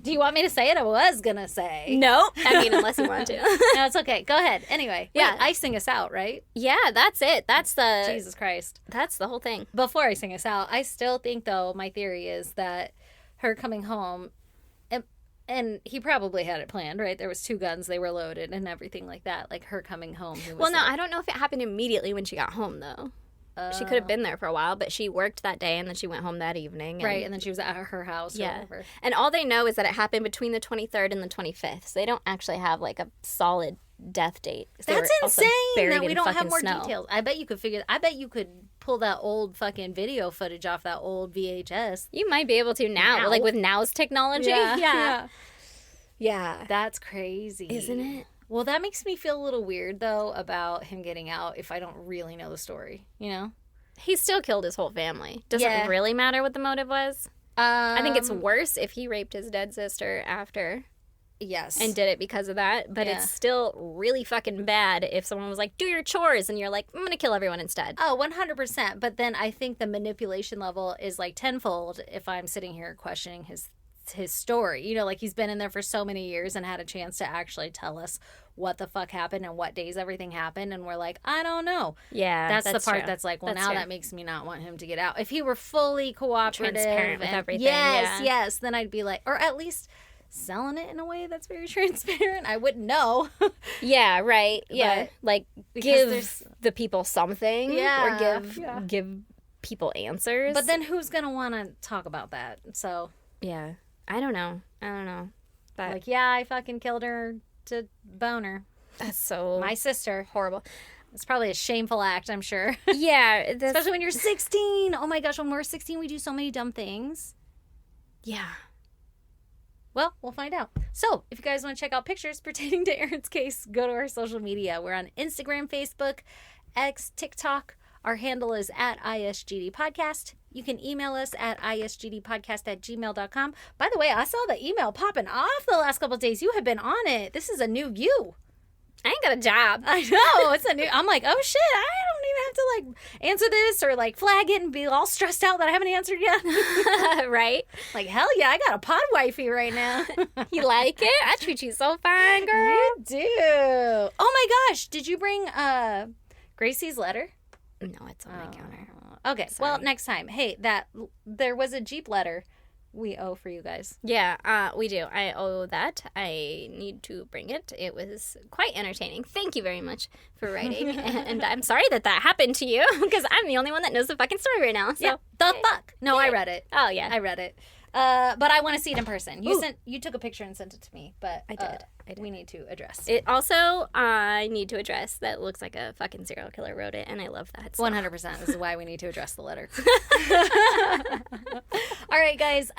S2: Do you want me to say it? I was gonna say.
S1: Nope. I mean, unless you want to.
S2: No, it's okay. Go ahead. Anyway,
S1: Yeah.
S2: wait, I sing us out, right?
S1: Yeah, that's it. That's the
S2: Jesus Christ.
S1: That's the whole thing.
S2: Before I sing us out, I still think, though, my theory is that her coming home, and he probably had it planned, right? There was 2 guns, they were loaded and everything like that. Like her coming home. He was
S1: Well, no,
S2: like,
S1: I don't know if it happened immediately when she got home, though. She could have been there for a while, but she worked that day and then she went home that evening. And,
S2: right, and then she was at her house or
S1: yeah.
S2: whatever.
S1: And all they know is that it happened between the 23rd and the 25th. So they don't actually have like a solid death date. They
S2: That's
S1: were also
S2: insane
S1: buried
S2: that we
S1: in
S2: don't have
S1: fucking
S2: more
S1: snow.
S2: details. I bet you could pull that old fucking video footage off that old VHS.
S1: You might be able to now, like with now's technology. Yeah.
S2: That's crazy.
S1: Isn't it?
S2: Well, that makes me feel a little weird, though, about him getting out if I don't really know the story, you know?
S1: He still killed his whole family. Does
S2: Yeah.
S1: it really matter what the motive was? I think it's worse if he raped his dead sister after
S2: Yes.
S1: and did it because of that. But
S2: Yeah.
S1: it's still really fucking bad if someone was like, do your chores, and you're like, I'm going to kill everyone instead.
S2: Oh, 100%. But then I think the manipulation level is like tenfold if I'm sitting here questioning his story. You know, like he's been in there for so many years and had a chance to actually tell us what the fuck happened and what days everything happened. And we're like, I don't know.
S1: Yeah,
S2: That's the part
S1: true.
S2: that's like, well,
S1: That's
S2: now
S1: true.
S2: that makes me not want him to get out. If he were fully cooperative,
S1: Transparent with
S2: and-
S1: everything,
S2: yes,
S1: yeah.
S2: yes, then I'd be like, or at least selling it in a way that's very transparent. I wouldn't know.
S1: Yeah, right. Yeah, like
S2: because there's-
S1: give the people something,
S2: Yeah,
S1: or give people answers.
S2: But then who's gonna want to talk about that? So
S1: yeah, I don't know. But
S2: like, yeah, I fucking killed her to bone her.
S1: that's so
S2: My sister.
S1: horrible.
S2: It's probably a shameful act, I'm sure.
S1: Yeah, that's,
S2: Especially when you're 16. Oh my gosh, when we're 16, we do so many dumb things.
S1: yeah.
S2: Well, we'll find out. So, if you guys want to check out pictures pertaining to Erin's case, go to our social media. We're on Instagram, Facebook, X, TikTok. Our handle is at ISGD Podcast. You can email us at isgdpodcast@gmail.com. By the way, I saw the email popping off the last couple of days. You have been on it. This is a new you.
S1: I ain't got a job.
S2: I know. It's a new. I'm like, oh shit, I don't even have to like answer this or like flag it and be all stressed out that I haven't answered yet.
S1: Right?
S2: Like, hell yeah, I got a pod wifey right now.
S1: You like it? I treat you so fine, girl.
S2: You do. Oh my gosh, did you bring Gracie's letter?
S1: No, it's on my counter.
S2: Okay,
S1: Sorry.
S2: well, next time. Hey, there was a Jeep letter we owe for you guys.
S1: Yeah, we do. I owe that. I need to bring it. It was quite entertaining. Thank you very much for writing. And I'm sorry that happened to you because I'm the only one that knows the fucking story right now. So
S2: Yeah, the fuck? No, I read it.
S1: Oh yeah,
S2: I read it. But I want to see it in person. You took a picture and sent it to me, but
S1: I did.
S2: we need to address
S1: It also, I need to address that it looks like a fucking serial killer wrote it, and I love that. So.
S2: 100%. This is why we need to address the letter. All right, guys.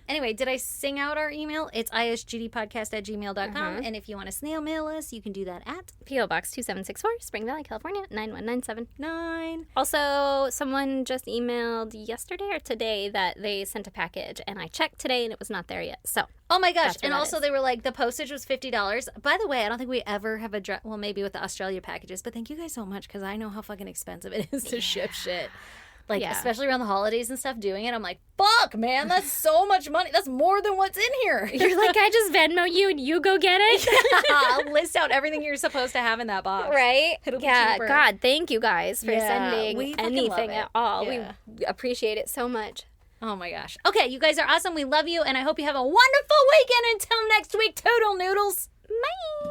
S2: Anyway, did I sing out our email? It's isgdpodcast@gmail.com. And if you want to snail mail us, you can do that at
S1: P.O. Box 2764, Spring Valley, California, 91979.
S2: 9.
S1: Also, someone just emailed yesterday or today that they sent a package, and I checked today, and it was not there yet. So,
S2: Oh my gosh.
S1: That's what
S2: And
S1: that
S2: also
S1: is.
S2: they were like, the postage was $50. By the way, I don't think we ever have addressed, well, maybe with the Australia packages, but thank you guys so much because I know how fucking expensive it is to ship shit. Like,
S1: Yeah.
S2: especially around the holidays and stuff, doing it, I'm like, fuck, man, that's so much money. That's more than what's in here.
S1: you're like, I just Venmo you, and you go get it?
S2: I'll list out everything you're supposed to have in that box.
S1: Right?
S2: It'll be
S1: Yeah,
S2: cheaper.
S1: God, thank you guys for
S2: Yeah,
S1: sending
S2: we fucking love
S1: anything
S2: it.
S1: at all.
S2: Yeah.
S1: We appreciate it so much.
S2: Oh my gosh. Okay, you guys are awesome. We love you, and I hope you have a wonderful weekend. Until next week, toodle noodles.
S1: Bye.